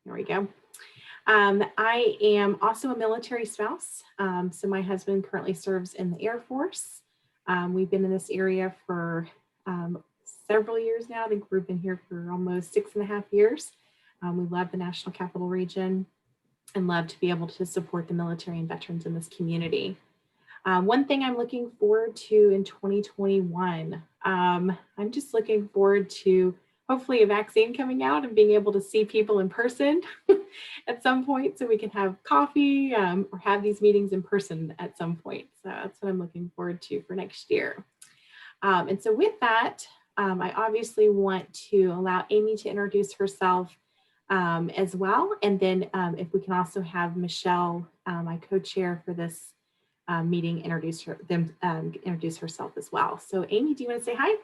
There we go. I am also a military spouse. So my husband currently serves in the Air Force. We've been in this area for several years now. I think we've been here for almost 6.5 years. We love the National Capital Region and love to be able to support the military and veterans in this community. One thing I'm looking forward to in 2021, I'm just looking forward to hopefully a vaccine coming out and being able to see people in person at some point so we can have coffee or have these meetings in person at some point. So that's what I'm looking forward to for next year. And so with that, I obviously want to allow Amy to introduce herself as well. And then if we can also have Michelle, my co-chair for this meeting, introduce herself as well. So Amy, do you want to say hi?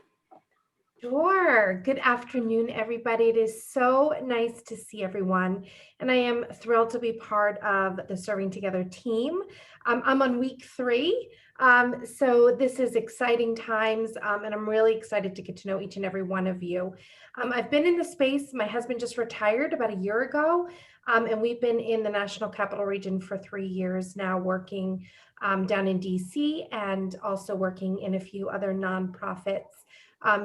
Sure. Good afternoon, everybody. It is so nice to see everyone. And I am thrilled to be part of the Serving Together team. I'm on week 3. So this is exciting times. And I'm really excited to get to know each and every one of you. I've been in the space. My husband just retired about a year ago. And we've been in the National Capital Region for 3 years now, working down in DC and also working in a few other nonprofits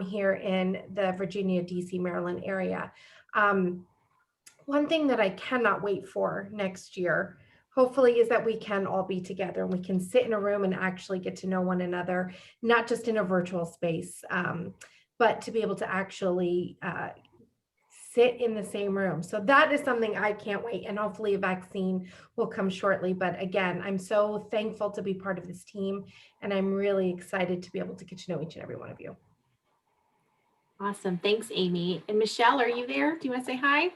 here in the Virginia, DC, Maryland area. One thing that I cannot wait for next year, hopefully, is that we can all be together and we can sit in a room and actually get to know one another, not just in a virtual space, but to be able to actually sit in the same room. So that is something I can't wait. And hopefully a vaccine will come shortly. But again, I'm so thankful to be part of this team. And I'm really excited to be able to get to know each and every one of you. Awesome. Thanks, Amy. And Michelle, are you there? Do you want to say hi?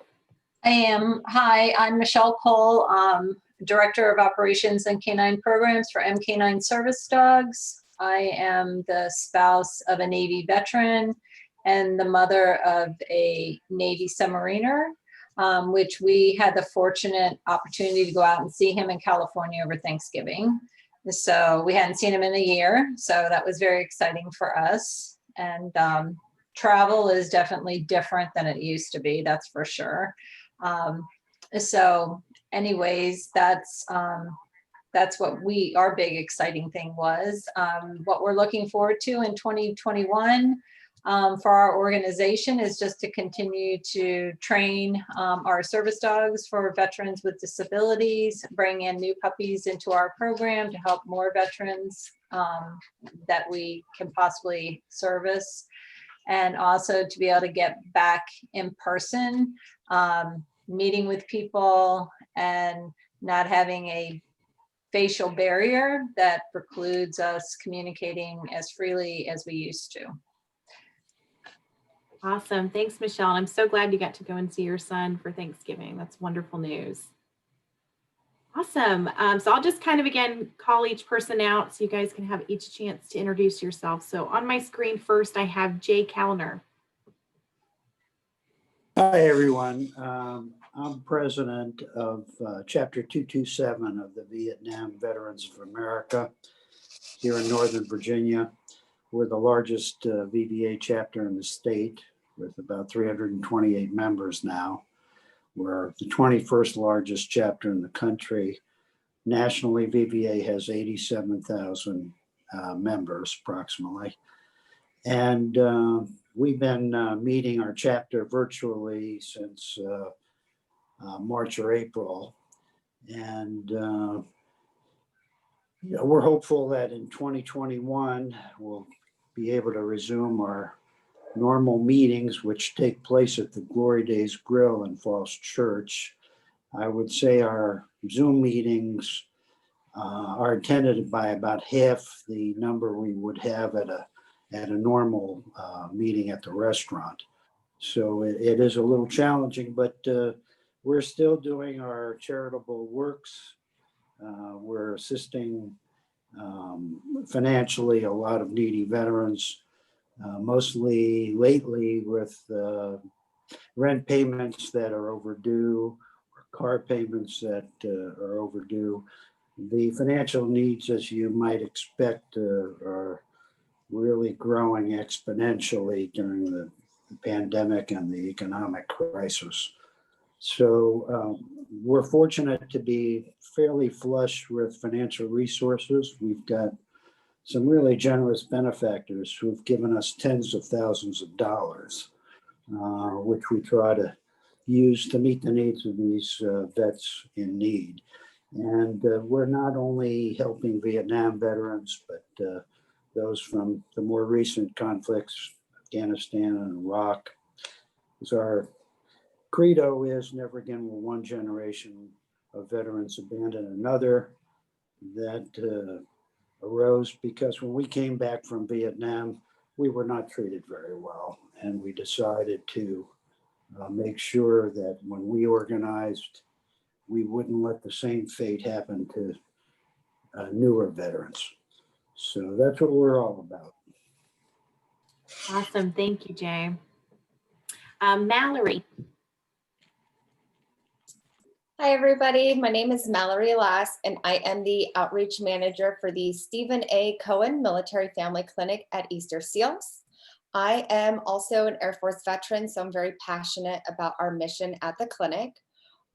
I am. Hi, I'm Michelle Cole, Director of Operations and Canine Programs for MK9 Service Dogs. I am the spouse of a Navy veteran and the mother of a Navy submariner, which we had the fortunate opportunity to go out and see him in California over Thanksgiving. So we hadn't seen him in a year, so that was very exciting for us. And travel is definitely different than it used to be, that's for sure. So anyways, that's what our big exciting thing was. What we're looking forward to in 2021 for our organization is just to continue to train our service dogs for veterans with disabilities, bring in new puppies into our program to help more veterans that we can possibly service. And also to be able to get back in person, meeting with people and not having a facial barrier that precludes us communicating as freely as we used to. Awesome. Thanks, Michelle. I'm so glad you got to go and see your son for Thanksgiving. That's wonderful news. Awesome. So I'll just kind of, again, call each person out so you guys can have each chance to introduce yourself. So on my screen first, I have Jay Calliner. Hi, everyone. I'm president of Chapter 227 of the Vietnam Veterans of America here in Northern Virginia. We're the largest VBA chapter in the state with about 328 members now. We're the 21st largest chapter in the country. Nationally, VBA has 87,000 members approximately. And we've been meeting our chapter virtually since March or April. And we're hopeful that in 2021, we'll be able to resume our normal meetings, which take place at the Glory Days Grill in Falls Church. I would say our Zoom meetings are attended by about half the number we would have at a normal meeting at the restaurant. So it is a little challenging, but we're still doing our charitable works. We're assisting financially a lot of needy veterans, mostly lately with rent payments that are overdue, or car payments that are overdue. The financial needs, as you might expect, are really growing exponentially during the pandemic and the economic crisis. So we're fortunate to be fairly flush with financial resources. We've got some really generous benefactors who've given us tens of thousands of dollars, which we try to use to meet the needs of these vets in need. And we're not only helping Vietnam veterans, but those from the more recent conflicts, Afghanistan and Iraq. As our credo is, never again will one generation of veterans abandon another. That arose because when we came back from Vietnam, we were not treated very well. And we decided to make sure that when we organized, we wouldn't let the same fate happen to newer veterans. So that's what we're all about. Awesome. Thank you, Jay. Mallory. Hi, everybody. My name is Mallory Lass, and I am the outreach manager for the Stephen A. Cohen Military Family Clinic at Easter Seals. I am also an Air Force veteran, so I'm very passionate about our mission at the clinic.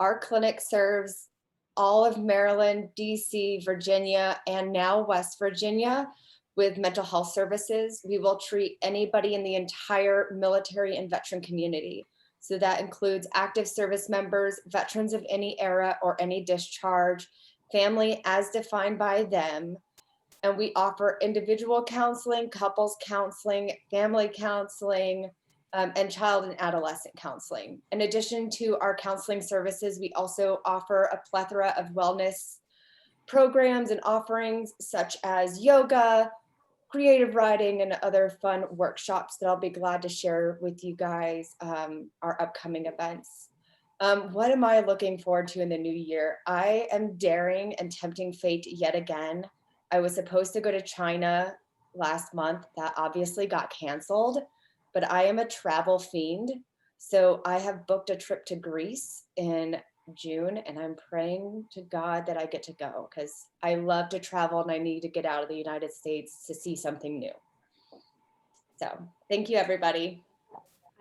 Our clinic serves all of Maryland, DC, Virginia, and now West Virginia with mental health services. We will treat anybody in the entire military and veteran community. So that includes active service members, veterans of any era or any discharge, family as defined by them. And we offer individual counseling, couples counseling, family counseling, and child and adolescent counseling. In addition to our counseling services, we also offer a plethora of wellness programs and offerings such as yoga, creative writing, and other fun workshops that I'll be glad to share with you guys, our upcoming events. What am I looking forward to in the new year? I am daring and tempting fate yet again. I was supposed to go to China last month. That obviously got canceled, but I am a travel fiend. So I have booked a trip to Greece in June, and I'm praying to God that I get to go because I love to travel and I need to get out of the United States to see something new. So thank you, everybody.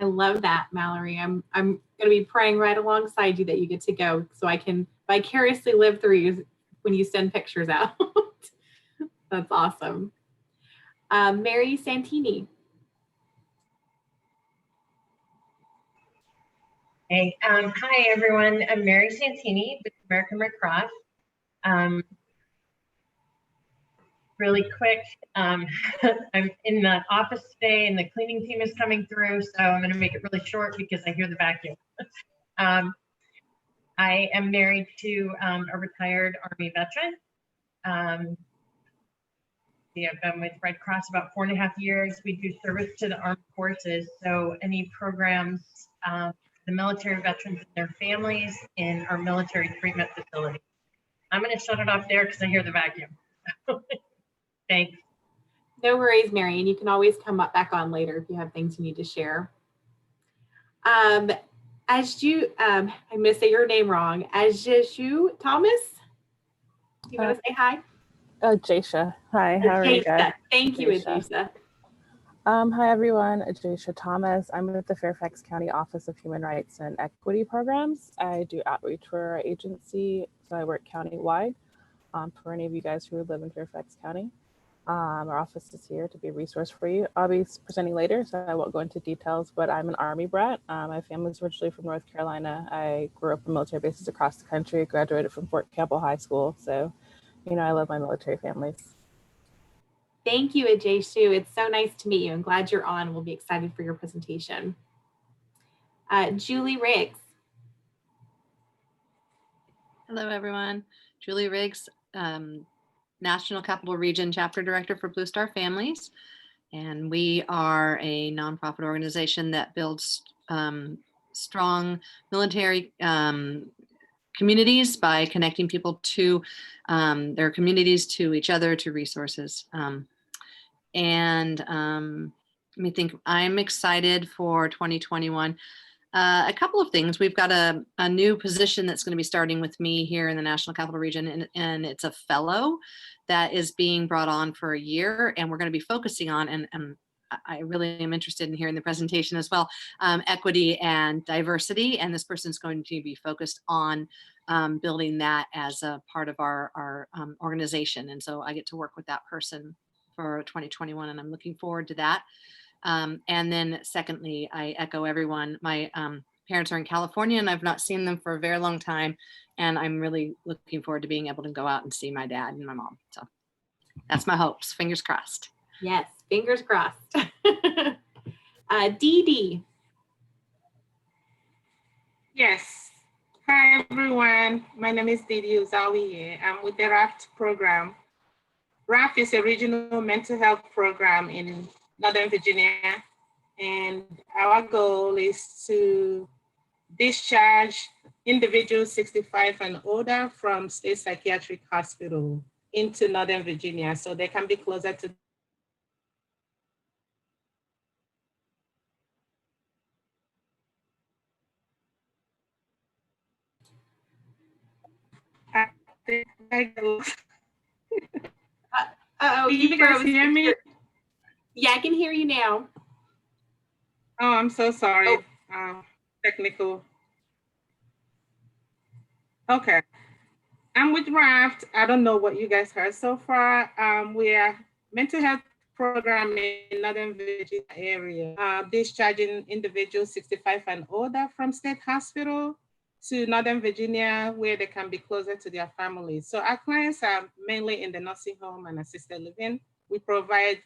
I love that, Mallory. I'm going to be praying right alongside you that you get to go so I can vicariously live through you when you send pictures out. That's awesome. Mary Santini. Hey, hi everyone. I'm Mary Santini with American Red Cross. Really quick, I'm in the office today and the cleaning team is coming through, so I'm going to make it really short because I hear the vacuum. I am married to a retired Army veteran. I've been with Red Cross about 4.5 years. We do service to the armed forces, so any programs the military veterans and their families in our military treatment facility. I'm going to shut it off there because I hear the vacuum. Thanks. No worries, Mary, and you can always come up back on later if you have things you need to share. As you, I'm going to say your name wrong. Ajishu Thomas, you want to say hi? Ajisha. Hi, how are you guys? Thank you, Ajisha. Hi everyone, Ajisha Thomas. I'm with the Fairfax County Office of Human Rights and Equity Programs. I do outreach for our agency, so I work county-wide. For any of you guys who live in Fairfax County, our office is here to be a resource for you. I'll be presenting later, so I won't go into details, but I'm an Army brat. My family's originally from North Carolina. I grew up in military bases across the country, graduated from Fort Campbell High School, so I love my military families. Thank you, Ajishu. It's so nice to meet you. I'm glad you're on. We'll be excited for your presentation. Julie Riggs. Hello, everyone. Julie Riggs, National Capital Region Chapter Director for Blue Star Families. And we are a nonprofit organization that builds strong military communities by connecting people to their communities, to each other, to resources. Let me think, I'm excited for 2021. A couple of things. We've got a new position that's going to be starting with me here in the National Capital Region, and it's a fellow that is being brought on for a year, and we're going to be focusing on, and I really am interested in hearing the presentation as well, equity and diversity. And this person's going to be focused on building that as a part of our organization. And so I get to work with that person for 2021, and I'm looking forward to that. And then secondly, I echo everyone. My parents are in California and I've not seen them for a very long time. And I'm really looking forward to being able to go out and see my dad and my mom. So that's my hopes. Fingers crossed. Yes, fingers crossed. Dee Dee. Yes. Hi, everyone. My name is Didi Uzawiye. I'm with the RAFT program. RAFT is a regional mental health program in Northern Virginia. And our goal is to discharge individuals 65 and older from state psychiatric hospital into Northern Virginia so they can be closer to Uh-oh, you guys hear me? Yeah, I can hear you now. Oh, I'm so sorry. Technical. Okay. I'm with RAFT. I don't know what you guys heard so far. We are mental health program in Northern Virginia area, discharging individuals 65 and older from state hospital to Northern Virginia, where they can be closer to their families. So our clients are mainly in the nursing home and assisted living. We provide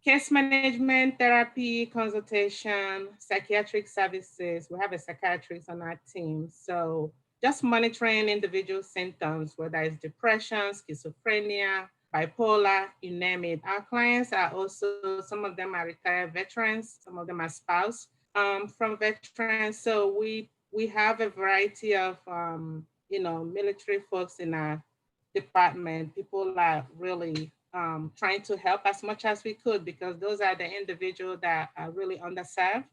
case management, therapy, consultation, psychiatric services. We have a psychiatrist on our team. So just monitoring individual symptoms, whether it's depression, schizophrenia, bipolar, you name it. Our clients are also, some of them are retired veterans, some of them are spouse from veterans. So we have a variety of, military folks in our department. People are really trying to help as much as we could because those are the individuals that are really underserved.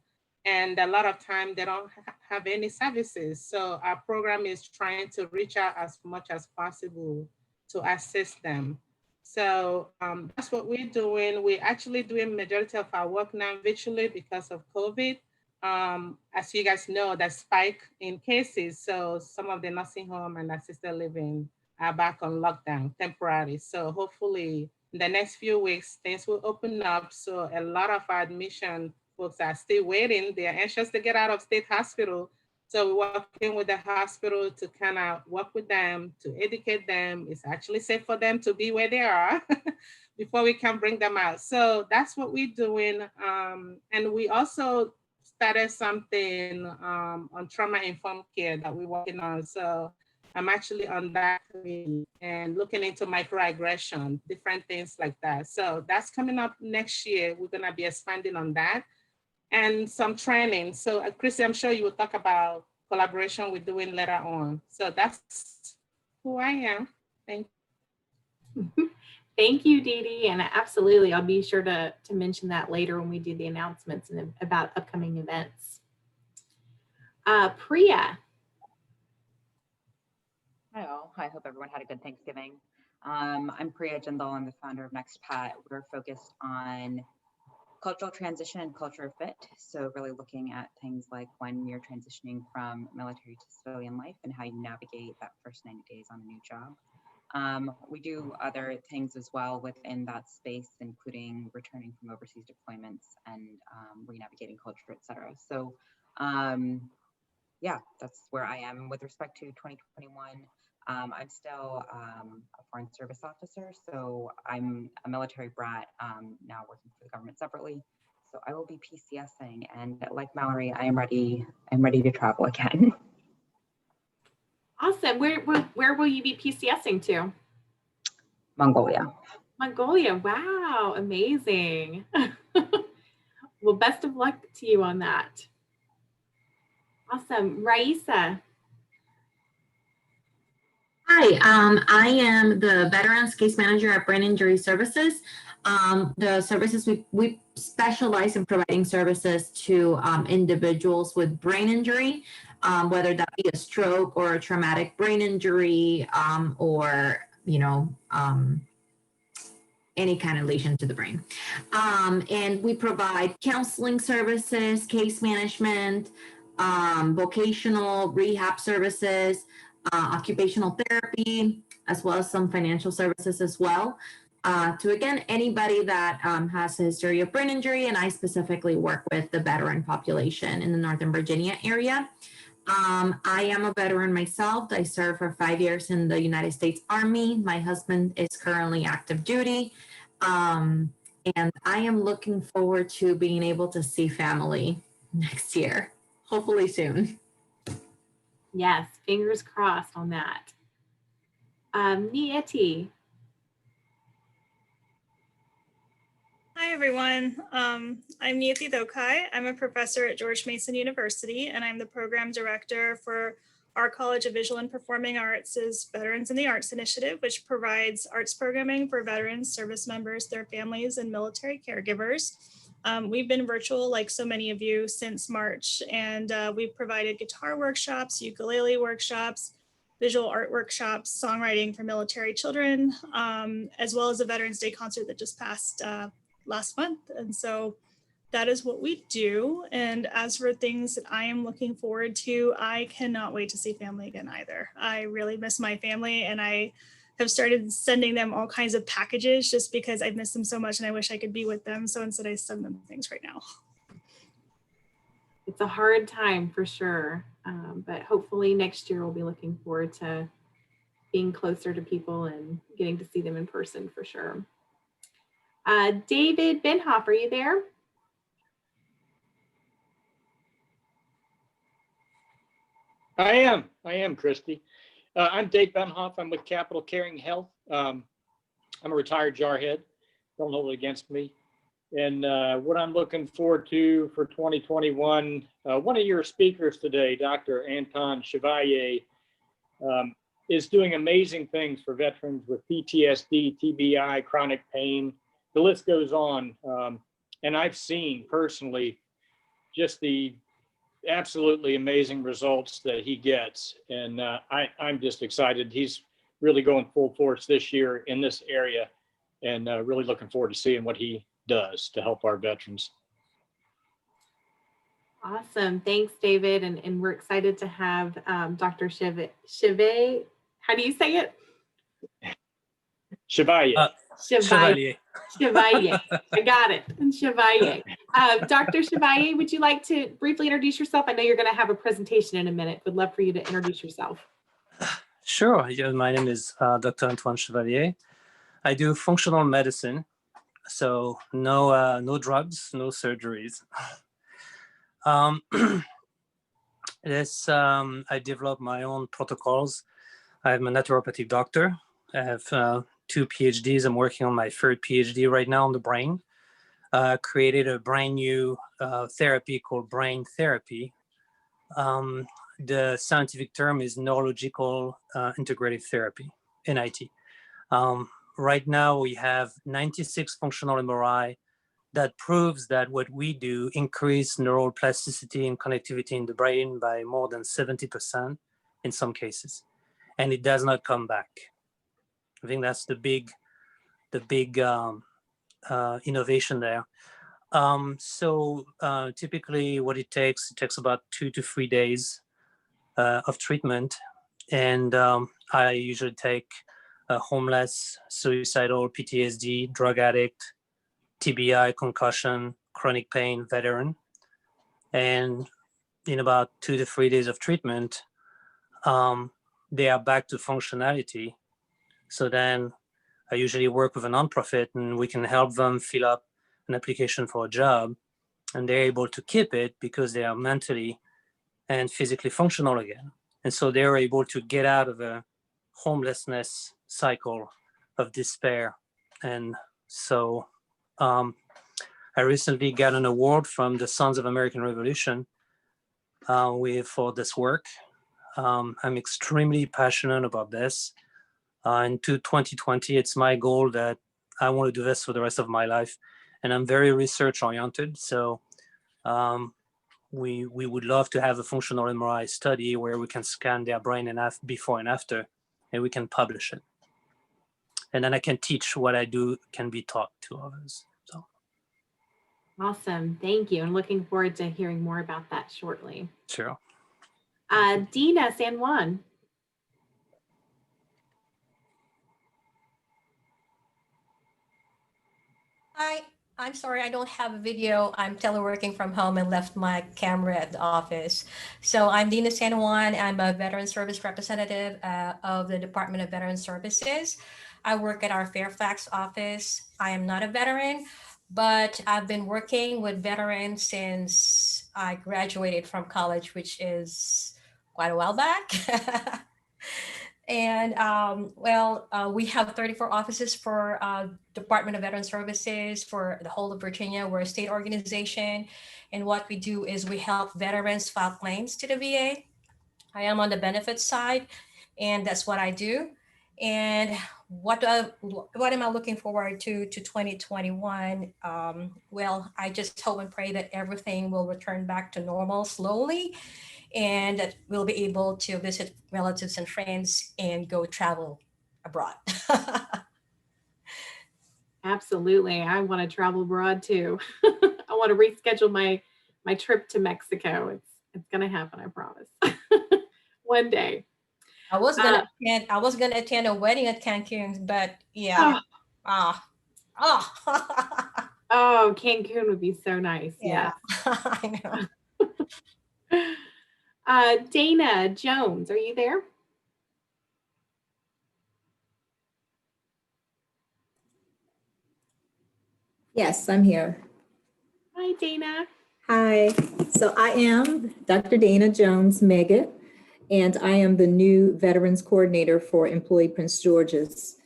And a lot of time they don't have any services. So our program is trying to reach out as much as possible to assist them. So that's what we're doing. We're actually doing majority of our work now virtually because of COVID. As you guys know, that spike in cases. So some of the nursing home and assisted living are back on lockdown temporarily. So hopefully in the next few weeks, things will open up. So a lot of our admission folks are still waiting. They are anxious to get out of state hospital. So we're working with the hospital to kind of work with them, to educate them. It's actually safe for them to be where they are before we can bring them out. So that's what we're doing. And we also started something on trauma-informed care that we're working on. So I'm actually on that and looking into microaggression, different things like that. So that's coming up next year. We're gonna be expanding on that and some training. So Chrissy, I'm sure you will talk about collaboration we're doing later on. So that's who I am. Thank you. Thank you, Dee Dee. And absolutely, I'll be sure to mention that later when we do the announcements and about upcoming events. Priya. Hi all. I hope everyone had a good Thanksgiving. I'm Priya Jindal. I'm the founder of NextPat. We're focused on cultural transition and culture fit. So really looking at things like when you're transitioning from military to civilian life and how you navigate that first 90 days on a new job. We do other things as well within that space, including returning from overseas deployments and re-navigating culture, et cetera. So yeah, that's where I am with respect to 2021. I'm still a foreign service officer, so I'm a military brat now working for the government separately. So I will be PCSing, and like Mallory, I'm ready to travel again. Awesome. Where will you be PCSing to? Mongolia. Mongolia. Wow, amazing. Well, best of luck to you on that. Awesome. Raisa. Hi, I am the Veterans Case Manager at Brain Injury Services. The services we specialize in providing services to individuals with brain injury, whether that be a stroke or a traumatic brain injury, or any kind of lesion to the brain. And we provide counseling services, case management, vocational rehab services, occupational therapy, as well as some financial services as well. To again, anybody that has a history of brain injury, and I specifically work with the veteran population in the Northern Virginia area. I am a veteran myself. I served for 5 years in the United States Army. My husband is currently active duty. And I am looking forward to being able to see family next year, hopefully soon. Yes, fingers crossed on that. Nieti. Hi, everyone. I'm Nieti Dokai. I'm a professor at George Mason University, and I'm the program director for our College of Visual and Performing Arts' Veterans in the Arts Initiative, which provides arts programming for veterans, service members, their families, and military caregivers. We've been virtual, like so many of you, since March, and we've provided guitar workshops, ukulele workshops, visual art workshops, songwriting for military children, as well as a Veterans Day concert that just passed last month. And so that is what we do. And as for things that I am looking forward to, I cannot wait to see family again either. I really miss my family, and I have started sending them all kinds of packages just because I miss them so much and I wish I could be with them. So instead I send them things right now. It's a hard time for sure, but hopefully next year we'll be looking forward to being closer to people and getting to see them in person for sure. David Benhoff, are you there? I am, Christy. I'm Dave Benhoff. I'm with Capital Caring Health. I'm a retired jarhead. Don't hold it against me. And what I'm looking forward to for 2021, one of your speakers today, Dr. Antoine Chaver, is doing amazing things for veterans with PTSD, TBI, chronic pain. The list goes on. And I've seen personally just the absolutely amazing results that he gets. And I'm just excited. He's really going full force this year in this area, and really looking forward to seeing what he does to help our veterans. Awesome. Thanks, David. And we're excited to have Dr. Chaver. How do you say it? Chevalier. Chevalier. Chevalier. I got it. Chevalier. Dr. Chevalier, would you like to briefly introduce yourself? I know you're going to have a presentation in a minute. Would love for you to introduce yourself. Sure. Yeah, my name is Dr. Antoine Chaver. I do functional medicine, so no drugs, no surgeries. I developed my own protocols. I'm a naturopathic doctor. I have 2 PhDs. I'm working on my 3rd PhD right now on the brain. Created a brand new therapy called brain therapy. The scientific term is Neurological Integrative Therapy, NIT. Right now we have 96 functional MRI that proves that what we do increase neural plasticity and connectivity in the brain by more than 70% in some cases, and it does not come back. I think that's the big innovation there. Typically what it takes about 2 to 3 days of treatment. And I usually take a homeless, suicidal, PTSD, drug addict, TBI, concussion, chronic pain veteran. And in about 2 to 3 days of treatment, they are back to functionality. So then I usually work with a nonprofit, and we can help them fill up an application for a job, and they're able to keep it because they are mentally and physically functional again. And so they're able to get out of a homelessness cycle of despair. And so I recently got an award from the Sons of American Revolution for this work. I'm extremely passionate about this. Into 2020, it's my goal that I want to do this for the rest of my life. And I'm very research oriented. So we would love to have a functional MRI study where we can scan their brain before and after, and we can publish it. and then I can teach what I do can be taught to others. So. Awesome. Thank you. And looking forward to hearing more about that shortly. Sure. Dina San Juan. Hi, I'm sorry, I don't have a video. I'm teleworking from home and left my camera at the office. So I'm Dina San Juan. I'm a veteran service representative of the Department of Veteran Services. I work at our Fairfax office. I am not a veteran, but I've been working with veterans since I graduated from college, which is quite a while back. And we have 34 offices for Department of Veteran Services for the whole of Virginia. We're a state organization. And what we do is we help veterans file claims to the VA. I am on the benefits side, and that's what I do. And what am I looking forward to 2021? I just hope and pray that everything will return back to normal slowly, and that we'll be able to visit relatives and friends and go travel abroad. Absolutely. I want to travel abroad too. I want to reschedule my trip to Mexico. It's going to happen, I promise. One day. I was gonna attend a wedding at Cancun, but yeah. Oh, Cancun would be so nice. Yeah. I know. Dana Jones, are you there? Yes, I'm here. Hi, Dana. Hi. So I am Dr. Dana Jones Meggett, and I am the new Veterans Coordinator for Employee Prince George's.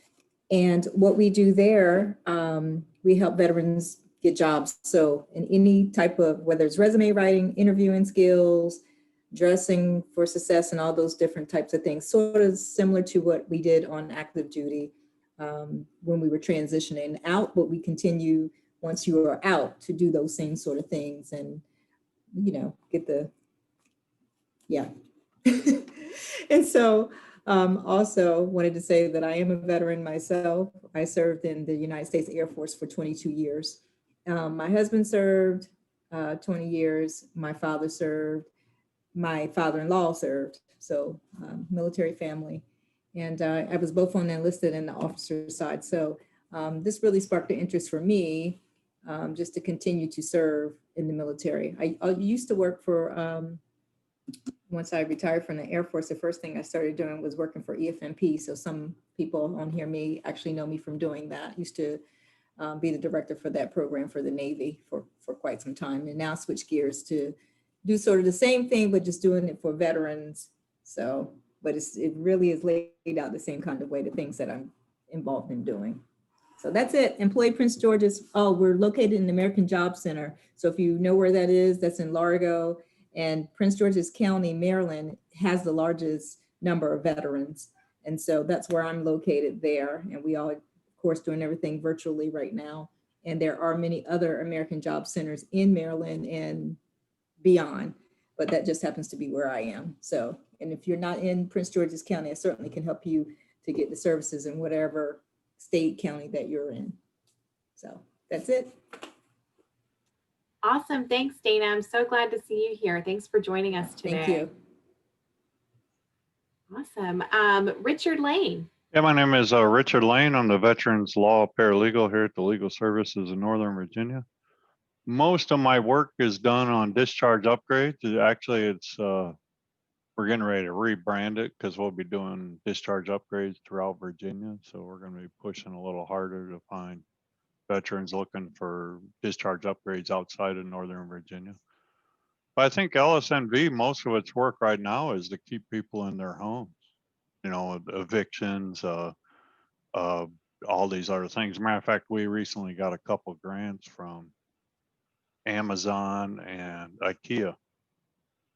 And what we do there, we help veterans get jobs. So in any type of, whether it's resume writing, interviewing skills, dressing for success, and all those different types of things, sort of similar to what we did on active duty when we were transitioning out, but we continue once you are out to do those same sort of things and, get the, yeah. And so also wanted to say that I am a veteran myself. I served in the United States Air Force for 22 years. My husband served 20 years. My father served. My father-in-law served. So military family. And I was both on the enlisted and the officer side. So this really sparked the interest for me just to continue to serve in the military. I used to work for, once I retired from the Air Force, the first thing I started doing was working for EFMP. So some people on here may actually know me from doing that. Used to be the director for that program for the Navy for quite some time, and now switch gears to do sort of the same thing, but just doing it for veterans. So, but it really is laid out the same kind of way, the things that I'm involved in doing. So that's it. Employee Prince George's. Oh, we're located in the American Job Center. So if you know where that is, that's in Largo. And Prince George's County, Maryland, has the largest number of veterans. And so that's where I'm located there. And we all, of course, doing everything virtually right now. And there are many other American Job Centers in Maryland and beyond, but that just happens to be where I am. So, and if you're not in Prince George's County, I certainly can help you to get the services in whatever state, county that you're in. So that's it. Awesome. Thanks, Dana. I'm so glad to see you here. Thanks for joining us today. Thank you. Awesome. Richard Lane. Yeah, my name is Richard Lane. I'm the Veterans Law Paralegal here at the Legal Services in Northern Virginia. Most of my work is done on discharge upgrades. Actually, it's we're getting ready to rebrand it because we'll be doing discharge upgrades throughout Virginia. So we're going to be pushing a little harder to find veterans looking for discharge upgrades outside of Northern Virginia. But I think LSNV, most of its work right now is to keep people in their homes, evictions, all these other things. Matter of fact, we recently got a couple grants from Amazon and IKEA,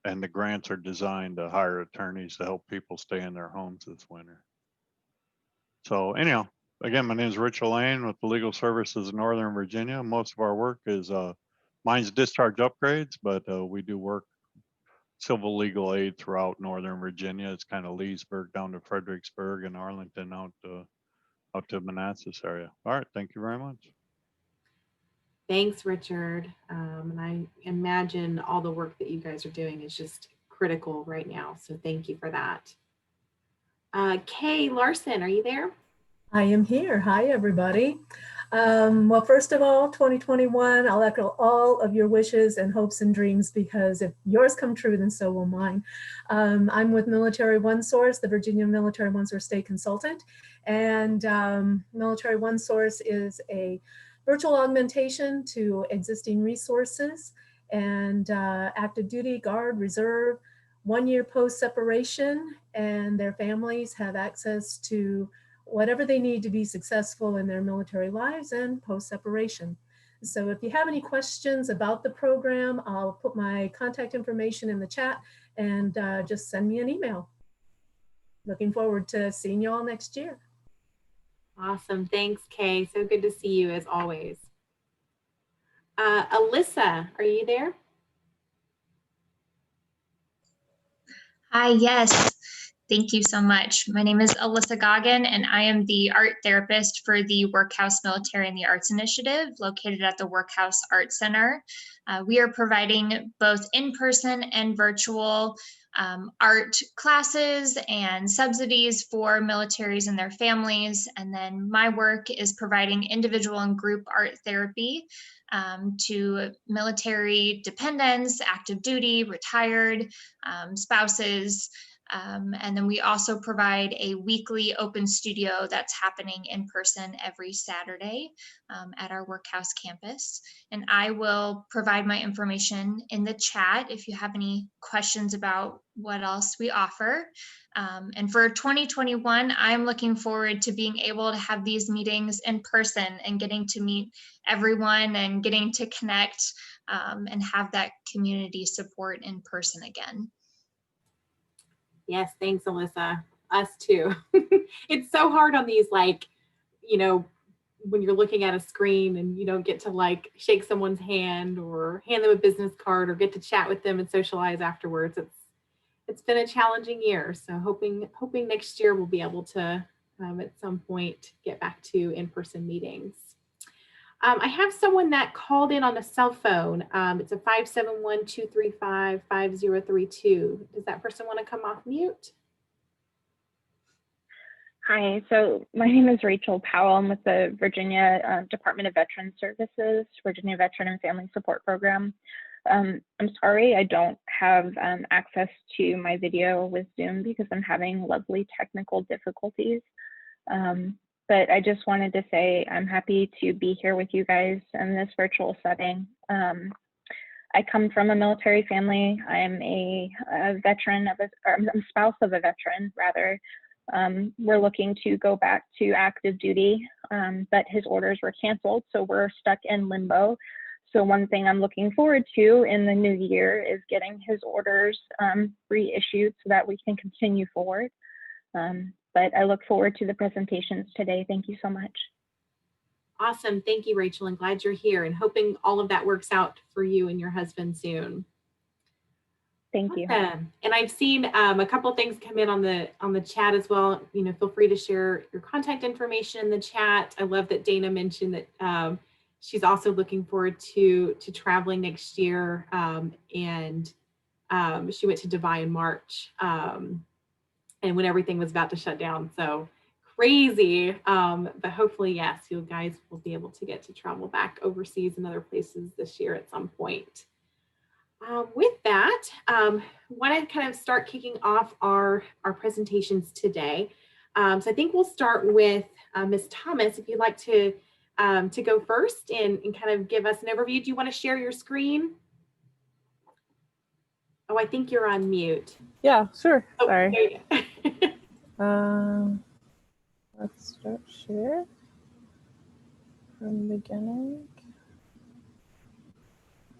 and the grants are designed to hire attorneys to help people stay in their homes this winter. So anyhow, again, my name is Richard Lane with the Legal Services in Northern Virginia. Most of our work is mine's discharge upgrades, but we do work civil legal aid throughout Northern Virginia. It's kind of Leesburg down to Fredericksburg and Arlington out out to Manassas area. All right, thank you very much. Thanks, Richard. And I imagine all the work that you guys are doing is just critical right now. So thank you for that. Kay Larson, are you there? I am here. Hi, everybody. Well, first of all, 2021, I'll echo all of your wishes and hopes and dreams, because if yours come true, then so will mine. I'm with Military OneSource, the Virginia Military OneSource State Consultant. And Military OneSource is a virtual augmentation to existing resources, and active duty, guard, reserve, 1 year post separation, and their families have access to whatever they need to be successful in their military lives and post separation. So if you have any questions about the program, I'll put my contact information in the chat, and just send me an email. Looking forward to seeing you all next year. Awesome. Thanks, Kay. So good to see you as always. Alyssa, are you there? Hi, yes. Thank you so much. My name is Alyssa Goggin, and I am the art therapist for the Workhouse Military and the Arts Initiative, located at the Workhouse Art Center. We are providing both in-person and virtual art classes and subsidies for militaries and their families. And then my work is providing individual and group art therapy to military dependents, active duty, retired, spouses. And then we also provide a weekly open studio that's happening in person every Saturday at our Workhouse campus. And I will provide my information in the chat if you have any questions about what else we offer. And for 2021, I'm looking forward to being able to have these meetings in person and getting to meet everyone and getting to connect and have that community support in person again. Yes, thanks, Alyssa. Us too. It's so hard on these, like, you know, when you're looking at a screen and you don't get to like shake someone's hand or hand them a business card or get to chat with them and socialize afterwards. It's been a challenging year. So hoping next year we'll be able to at some point get back to in-person meetings. I have someone that called in on a cell phone. It's a 571-235-5032. Does that person want to come off mute? Hi, so my name is Rachel Powell. I'm with the Virginia Department of Veteran Services, Virginia Veteran and Family Support Program. I'm sorry I don't have access to my video with Zoom because I'm having lovely technical difficulties. But I just wanted to say I'm happy to be here with you guys in this virtual setting. I come from a military family. I'm a veteran of I'm a spouse of a veteran, rather. We're looking to go back to active duty, but his orders were canceled, so we're stuck in limbo. So one thing I'm looking forward to in the new year is getting his orders reissued so that we can continue forward. But I look forward to the presentations today. Thank you so much. Awesome. Thank you, Rachel. I'm glad you're here and hoping all of that works out for you and your husband soon. Thank you. And I've seen a couple of things come in on the chat as well. You know, feel free to share your contact information in the chat. I love that Dana mentioned that she's also looking forward to traveling next year. And she went to Dubai in March. And when everything was about to shut down. So crazy, but hopefully, yes, you guys will be able to get to travel back overseas and other places this year at some point. With that, want to kind of start kicking off our presentations today. So I think we'll start with Ms. Thomas, if you'd like to go first and kind of give us an overview. Do you want to share your screen? Oh, I think you're on mute. Yeah, sure. Oh, sorry. there you go. Let's start share from the beginning.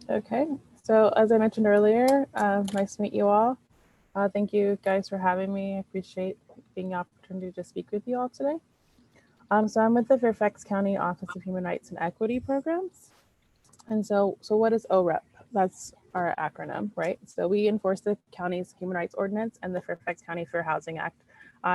Okay, so as I mentioned earlier, nice to meet you all. Thank you guys for having me. I appreciate being the opportunity to speak with you all today. So I'm with the Fairfax County Office of Human Rights and Equity Programs. And so what is OREP? That's our acronym, right? So we enforce the county's Human Rights Ordinance and the Fairfax County Fair Housing Act.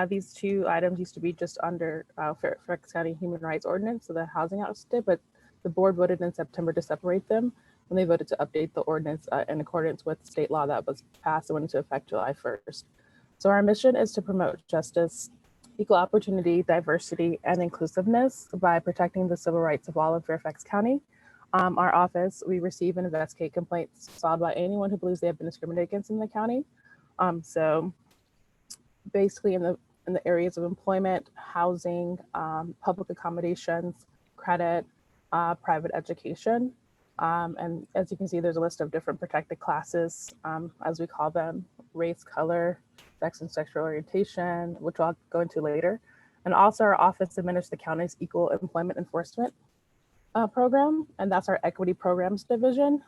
These two items used to be just under Fairfax County Human Rights Ordinance, so the Housing Act did, but the board voted in September to separate them when they voted to update the ordinance in accordance with state law that was passed and went into effect July 1st. So our mission is to promote justice, equal opportunity, diversity, and inclusiveness by protecting the civil rights of all of Fairfax County. Our office, we receive and investigate complaints filed by anyone who believes they have been discriminated against in the county. So basically in the areas of employment, housing, public accommodations, credit, private education. And as you can see, there's a list of different protected classes, as we call them: race, color, sex and sexual orientation, which I'll go into later. And also our office administers the county's equal employment enforcement program, and that's our equity programs division.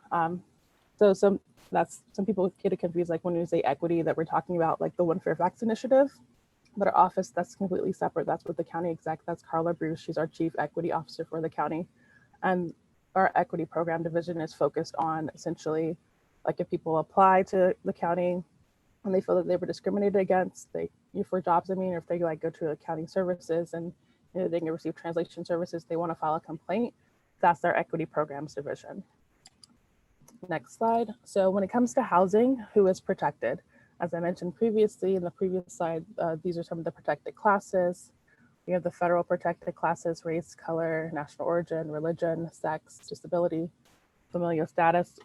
So some people get confused, like when we say equity, that we're talking about like the One Fairfax initiative, but our office, that's completely separate. That's with the county exec. That's Carla Bruce. She's our chief equity officer for the county. And our equity program division is focused on essentially, like if people apply to the county and they feel that they were discriminated against, for jobs, or if they like go to accounting services and they can receive translation services, they want to file a complaint, that's their equity programs division. Next slide. So when it comes to housing, who is protected? As I mentioned previously in the previous slide, these are some of the protected classes. We have the federal protected classes: race, color, national origin, religion, sex, disability, familial status.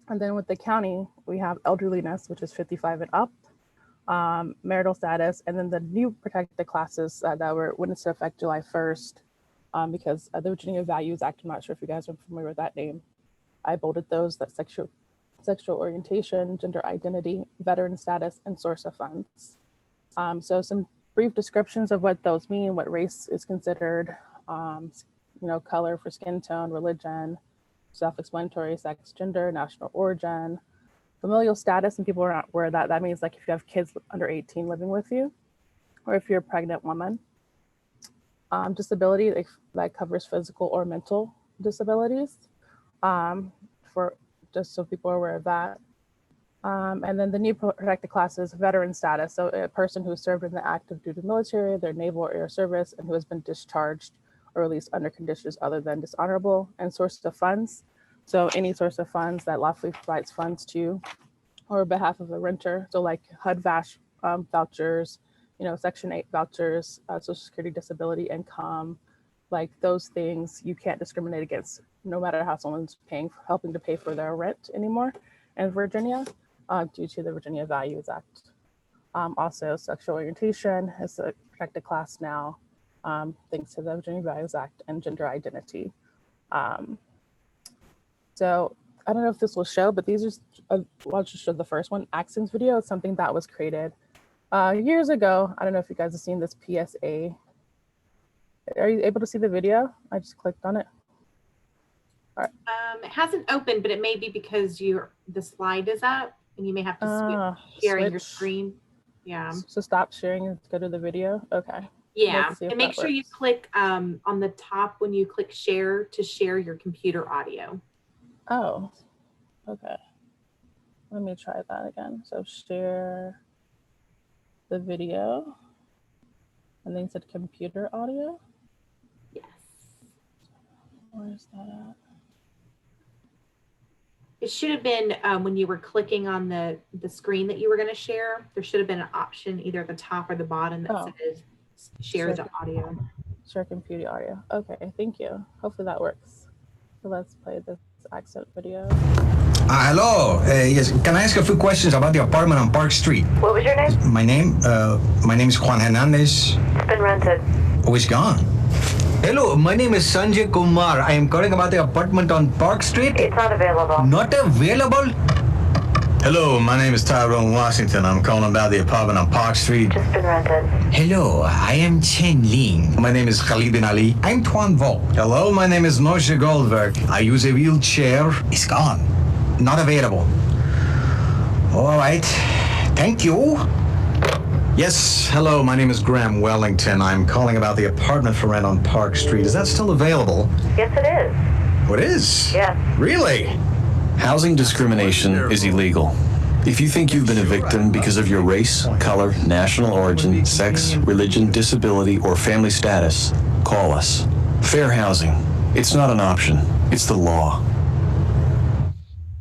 And then with the county, we have elderliness, which is 55 and up, marital status, and then the new protected classes that went into effect July 1st, because the Virginia Values Act, I'm not sure if you guys are familiar with that name. I bolded those: that sexual orientation, gender identity, veteran status, and source of funds. So some brief descriptions of what those mean, what race is considered, color for skin tone, religion, self-explanatory, sex, gender, national origin, familial status, and people are not aware of that. That means like if you have kids under 18 living with you, or if you're a pregnant woman. Disability, that covers physical or mental disabilities, for just so people are aware of that. And then the new protected class is veteran status. So a person who served in the active duty military, their naval or air service, and who has been discharged or released under conditions other than dishonorable. And source of funds. So any source of funds that lawfully provides funds to or behalf of a renter. So like HUD-VASH vouchers, Section 8 vouchers, Social Security disability income, like those things you can't discriminate against, no matter how someone's helping to pay for their rent anymore in Virginia, due to the Virginia Values Act. Also, sexual orientation is a protected class now, thanks to the Virginia Values Act, and gender identity. So I don't know if this will show, but these are, I'll just show the first one. Accents video is something that was created years ago. I don't know if you guys have seen this PSA. Are you able to see the video? I just clicked on it. All right. It hasn't opened, but it may be because the slide is up and you may have to sharing your screen. Yeah. So stop sharing and go to the video. Okay. Yeah, and make sure you click on the top when you click share to share your computer audio. Oh, okay. Let me try that again. So share the video, and then you said computer audio? Yes. Where's that at? It should have been when you were clicking on the screen that you were going to share, there should have been an option either at the top or the bottom that says share the audio. Share computer audio. Okay, thank you. Hopefully that works. So let's play this accent video. Hello. Yes, can I ask a few questions about the apartment on Park Street? What was your name? My name is Juan Hernandez. It's been rented. Oh, it's gone. Hello, my name is Sanjay Kumar. I am calling about the apartment on Park Street. It's not available. Not available? Hello, my name is Tyrone Washington. I'm calling about the apartment on Park Street. Just been rented. Hello, I am Chen Ling. My name is Khalid bin Ali. I'm Tuan Vo. Hello, my name is Moshe Goldberg. I use a wheelchair. It's gone. Not available. All right. Thank you. Yes, hello, my name is Graham Wellington. I'm calling about the apartment for rent on Park Street. Is that still available? Yes, it is. Oh, it is? Yes. Really? Housing discrimination is illegal. If you think you've been a victim because of your race, color, national origin, sex, religion, disability, or family status, call us. Fair housing. It's not an option. It's the law.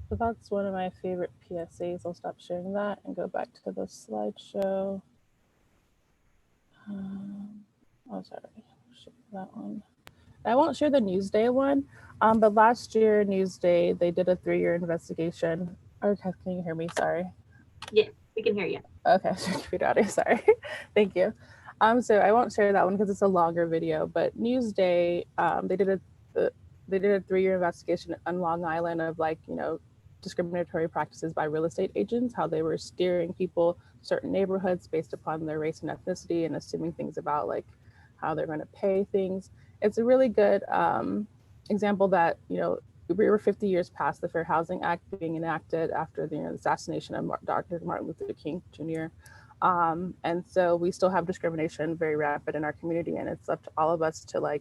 So that's one of my favorite PSAs. I'll stop sharing that and go back to the slideshow. Oh, sorry, share that one. I won't share the Newsday one, but last year, Newsday, they did a 3-year investigation. Okay, can you hear me? Sorry. Yeah, we can hear you. Okay, computer audio, sorry. Thank you. So I won't share that one because it's a longer video, but Newsday, they did a 3-year investigation on Long Island of discriminatory practices by real estate agents, how they were steering people to certain neighborhoods based upon their race and ethnicity and assuming things about how they're going to pay things. It's a really good example that, we were 50 years past the Fair Housing Act being enacted after the assassination of Dr. Martin Luther King Jr. And so we still have discrimination very rampant in our community, and it's up to all of us to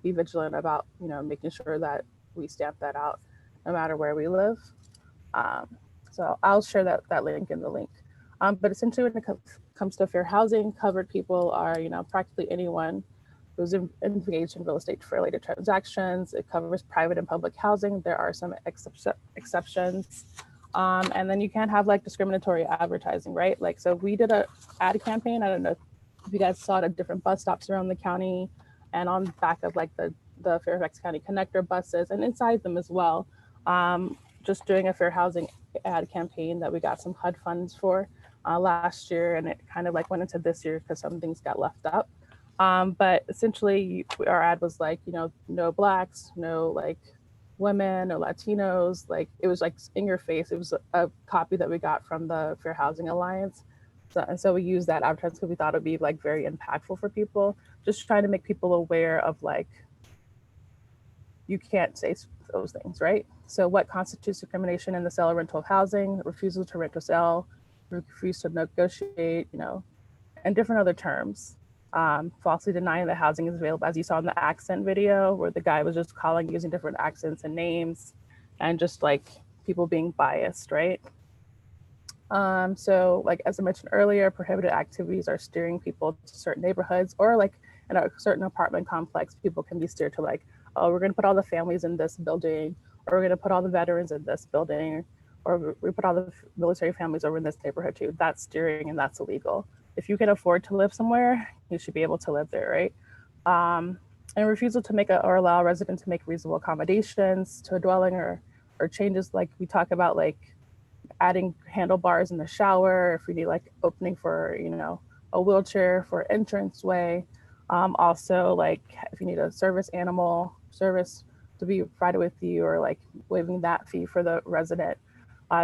be vigilant about, making sure that we stamp that out no matter where we live. So I'll share that link in the link. But essentially when it comes to fair housing, covered people are, practically anyone who's engaged in real estate related transactions. It covers private and public housing. There are some exceptions. And then you can't have discriminatory advertising, right? So we did a ad campaign. I don't know if you guys saw it at different bus stops around the county and on the back of the Fairfax County Connector buses and inside them as well. Just doing a fair housing ad campaign that we got some HUD funds for last year, and it kind of went into this year because some things got left up. But essentially our ad was no Blacks, no women, no Latinos, it was in your face. It was a copy that we got from the Fair Housing Alliance. So we used that advertising because we thought it'd be very impactful for people, just trying to make people aware of you can't say those things, right? So what constitutes discrimination in the sale or rental of housing, refusal to rent or sell, refuse to negotiate, and different other terms. Falsely denying that housing is available, as you saw in the accent video, where the guy was just calling using different accents and names, and just people being biased, right? So as I mentioned earlier, prohibited activities are steering people to certain neighborhoods, or in a certain apartment complex, people can be steered to oh, we're going to put all the families in this building, or we're going to put all the veterans in this building, or we put all the military families over in this neighborhood too. That's steering and that's illegal. If you can afford to live somewhere, you should be able to live there, right? And refusal to make or allow residents to make reasonable accommodations to a dwelling or changes we talk about adding handlebars in the shower, if we need opening for, a wheelchair for entranceway. Also if you need a service to be provided with you, or waiving that fee for the resident.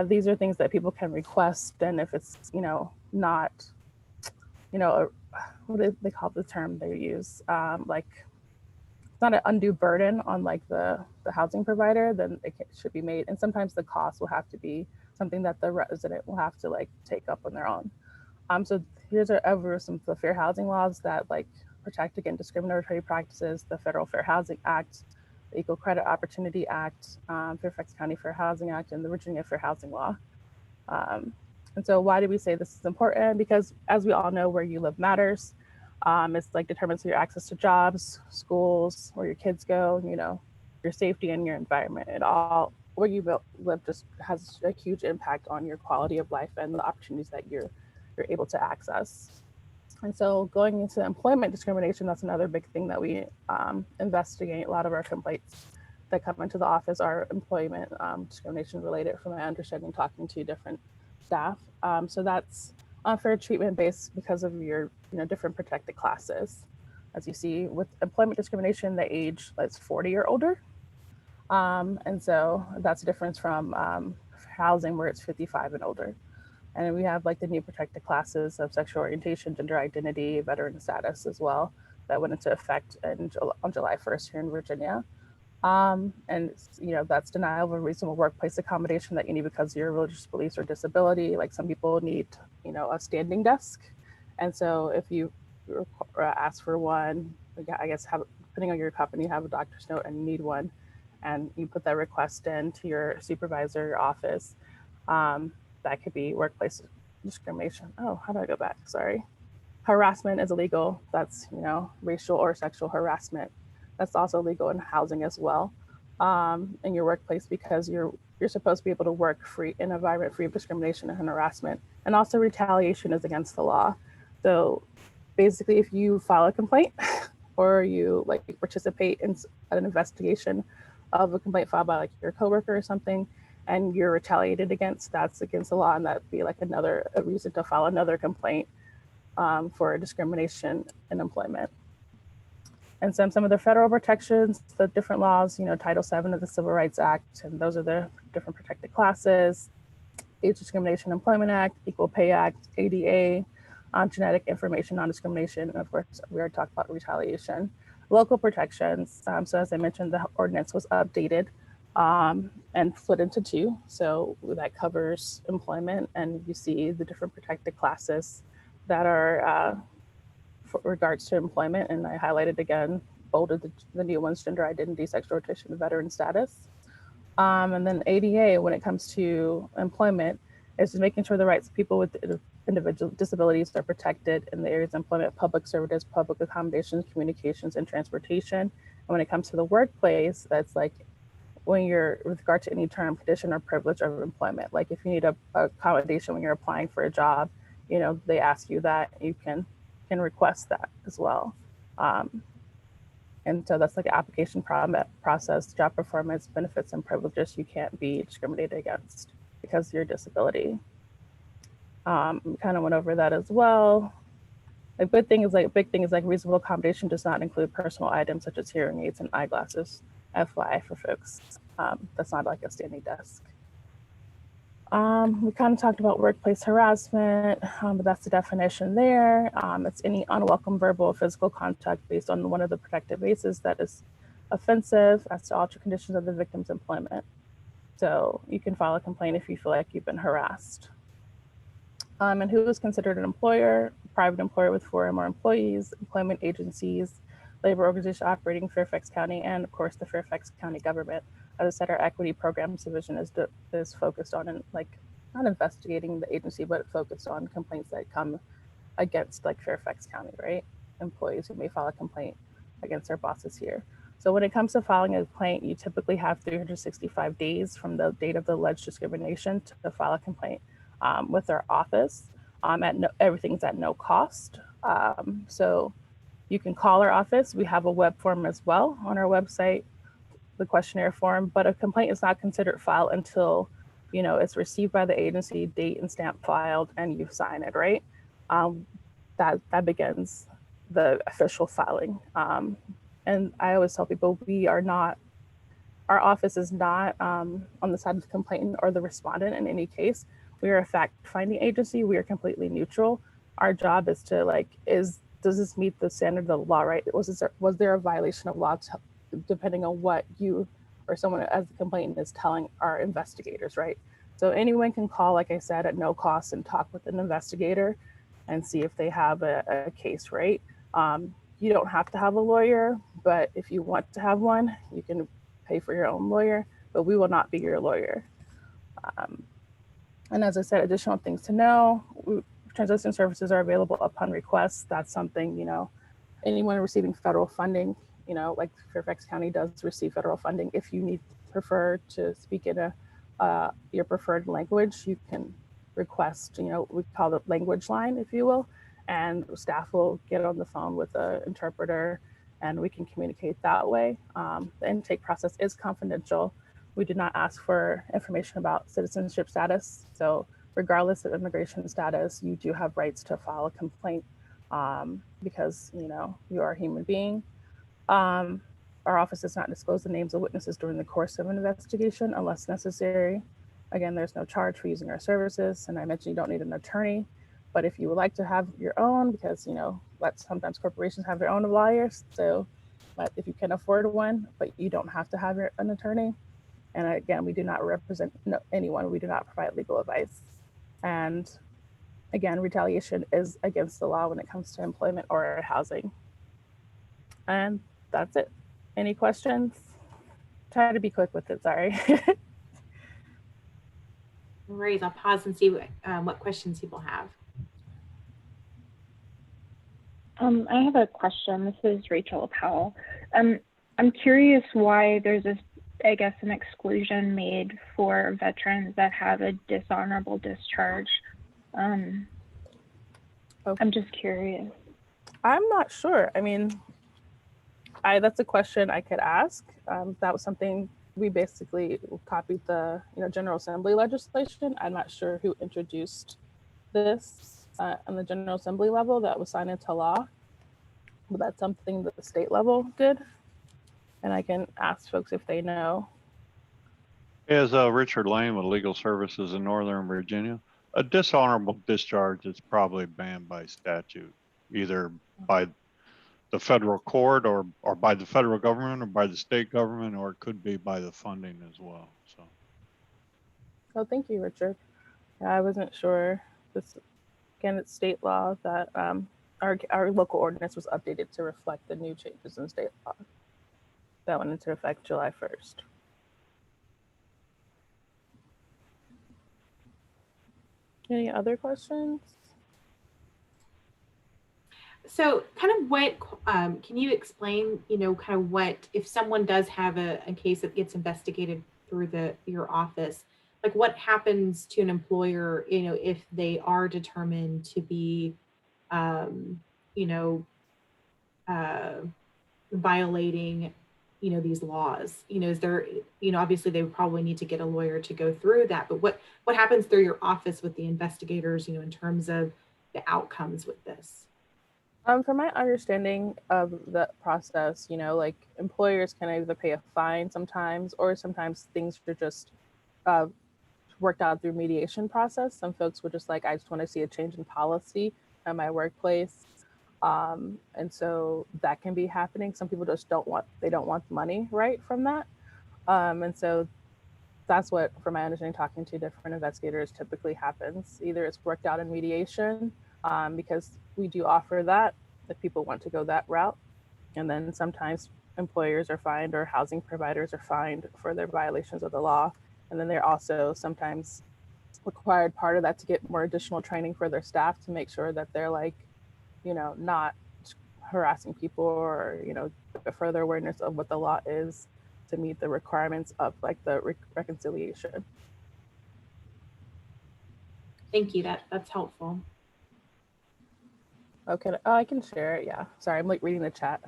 These are things that people can request. And if it's, not, what do they call the term they use? It's not an undue burden on the housing provider, then it should be made. And sometimes the cost will have to be something that the resident will have to take up on their own. So here's some of the fair housing laws that protect against discriminatory practices: the Federal Fair Housing Act, the Equal Credit Opportunity Act, Fairfax County Fair Housing Act, and the Virginia Fair Housing Law. And so why do we say this is important? Because as we all know, where you live matters. It's determines your access to jobs, schools, where your kids go, your safety and your environment. It all, where you live just has a huge impact on your quality of life and the opportunities that you're able to access. And so going into employment discrimination, that's another big thing that we investigate. A lot of our complaints that come into the office are employment discrimination related, from my understanding, talking to different staff. So that's unfair treatment based because of your different protected classes. As you see, with employment discrimination, the age is 40 or older. And so that's a difference from housing, where it's 55 and older. And we have the new protected classes of sexual orientation, gender identity, veteran status as well, that went into effect on July 1st here in Virginia. And that's denial of a reasonable workplace accommodation that you need because of your religious beliefs or disability. Some people need, a standing desk. And so if you ask for one, I guess depending on your company, have a doctor's note and you need one. and you put that request in to your supervisor, your office. That could be workplace discrimination. Oh, how do I go back? Sorry. Harassment is illegal. That's, racial or sexual harassment. That's also legal in housing as well, in your workplace, because you're supposed to be able to work free in an environment free of discrimination and harassment. And also retaliation is against the law. So basically, if you file a complaint or you participate in an investigation of a complaint filed by your coworker or something, and you're retaliated against, that's against the law, and that'd be a reason to file another complaint for discrimination in employment. And some of the federal protections, the different laws, Title VII of the Civil Rights Act, and those are the different protected classes: Age Discrimination Employment Act, Equal Pay Act, ADA, Genetic Information Non-Discrimination, and of course, we already talked about retaliation. Local protections, so as I mentioned, the ordinance was updated and split into two. So that covers employment, and you see the different protected classes that are for regards to employment. And I highlighted again, bolded the new ones: gender identity, sexual orientation, veteran status. And then ADA, when it comes to employment, is making sure the rights of people with individual disabilities are protected in the areas of employment: public services, public accommodations, communications, and transportation. And when it comes to the workplace, that's when you're with regard to any term, condition, or privilege of employment. Like if you need a accommodation when you're applying for a job, they ask you that, you can request that as well. And so that's an application process, job performance, benefits, and privileges you can't be discriminated against because of your disability. Kind of went over that as well. A big thing is reasonable accommodation does not include personal items such as hearing aids and eyeglasses. FYI for folks, that's not a standing desk. We kind of talked about workplace harassment, but that's the definition there. It's any unwelcome verbal or physical contact based on one of the protected bases that is offensive as to alter conditions of the victim's employment. So you can file a complaint if you feel like you've been harassed. And who is considered an employer? Private employer with 4 or more employees, employment agencies, labor organization operating Fairfax County, and of course the Fairfax County government. As I said, our equity programs division is focused on not investigating the agency, but focused on complaints that come against Fairfax County, right? Employees who may file a complaint against their bosses here. So when it comes to filing a complaint, you typically have 365 days from the date of the alleged discrimination to file a complaint with our office. Everything's at no cost. So you can call our office. We have a web form as well on our website, the questionnaire form, but a complaint is not considered filed until it's received by the agency, date and stamp filed, and you sign it, right? That begins the official filing. And I always tell people our office is not on the side of the complainant or the respondent in any case. We are a fact-finding agency. We are completely neutral. Our job is to does this meet the standard of the law, right? Was there a violation of law, depending on what you or someone as the complainant is telling our investigators, right? So anyone can call, like I said, at no cost and talk with an investigator and see if they have a case, right? You don't have to have a lawyer, but if you want to have one, you can pay for your own lawyer, but we will not be your lawyer. And as I said, additional things to know: transition services are available upon request. That's something, anyone receiving federal funding, like Fairfax County does receive federal funding. If you prefer to speak in your preferred language, you can request, we call it language line, if you will, and staff will get on the phone with the interpreter and we can communicate that way. The intake process is confidential. We do not ask for information about citizenship status. So regardless of immigration status, you do have rights to file a complaint because, you are a human being. Our office does not disclose the names of witnesses during the course of an investigation unless necessary. Again, there's no charge for using our services. And I mentioned you don't need an attorney, but if you would like to have your own, because, sometimes corporations have their own lawyers. So, but if you can afford one, but you don't have to have an attorney. And again, we do not represent anyone. We do not provide legal advice. And again, retaliation is against the law when it comes to employment or housing. And that's it. Any questions? try to be quick with it, sorry. No worries, I'll pause and see what questions people have. I have a question. This is Rachel Powell. I'm curious why there's this, I guess, an exclusion made for veterans that have a dishonorable discharge. I'm just curious. I'm not sure. I mean, that's a question I could ask. That was something we basically copied the General Assembly legislation. I'm not sure who introduced this on the General Assembly level that was signed into law, but that's something that the state level did. And I can ask folks if they know. As Richard Lane with Legal Services in Northern Virginia, a dishonorable discharge is probably banned by statute, either by the federal court or by the federal government or by the state government, or it could be by the funding as well. So. Oh, thank you, Richard. Yeah, I wasn't sure. This, again, it's state law that our local ordinance was updated to reflect the new changes in state law that went into effect July 1st. Any other questions? So kind of what, can you explain, kind of what, if someone does have a case that gets investigated through your office, like what happens to an employer, if they are determined to be, violating, these laws, is there, obviously they would probably need to get a lawyer to go through that, but what happens through your office with the investigators, in terms of the outcomes with this? From my understanding of the process, like employers can either pay a fine sometimes, or sometimes things are just worked out through mediation process. Some folks were just like, I just want to see a change in policy at my workplace. And so that can be happening. Some people just don't want the money right from that. And so that's what, from my understanding, talking to different investigators typically happens. Either it's worked out in mediation, because we do offer that if people want to go that route. And then sometimes employers are fined or housing providers are fined for their violations of the law. And then they're also sometimes required part of that to get more additional training for their staff to make sure that they're not harassing people, or, a further awareness of what the law is to meet the requirements of the reconciliation. Thank you, that's helpful. Okay, I can share it, yeah. Sorry, I'm reading the chat.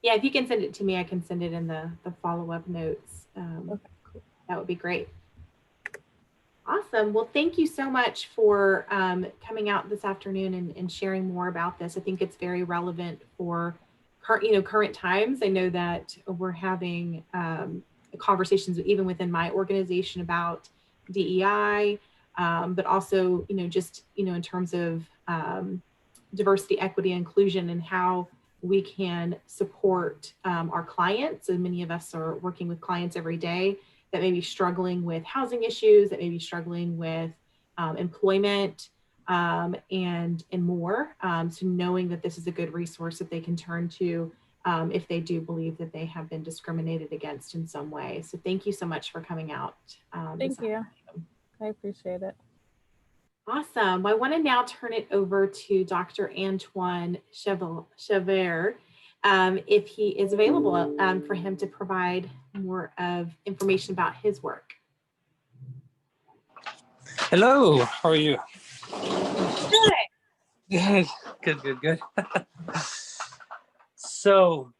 Yeah, if you can send it to me, I can send it in the follow-up notes. Okay, cool. That would be great. Awesome. Well, thank you so much for coming out this afternoon and sharing more about this. I think it's very relevant for current times. I know that we're having conversations even within my organization about DEI, but also, just, in terms of diversity, equity, and inclusion, and how we can support our clients. And many of us are working with clients every day that may be struggling with housing issues, that may be struggling with employment, and more. So knowing that this is a good resource that they can turn to if they do believe that they have been discriminated against in some way. So thank you so much for coming out. Thank you. I appreciate it. Awesome. Well, I want to now turn it over to Dr. Antoine Chaver, if he is available for him to provide more of information about his work. Hello, how are you? Good. Good. So,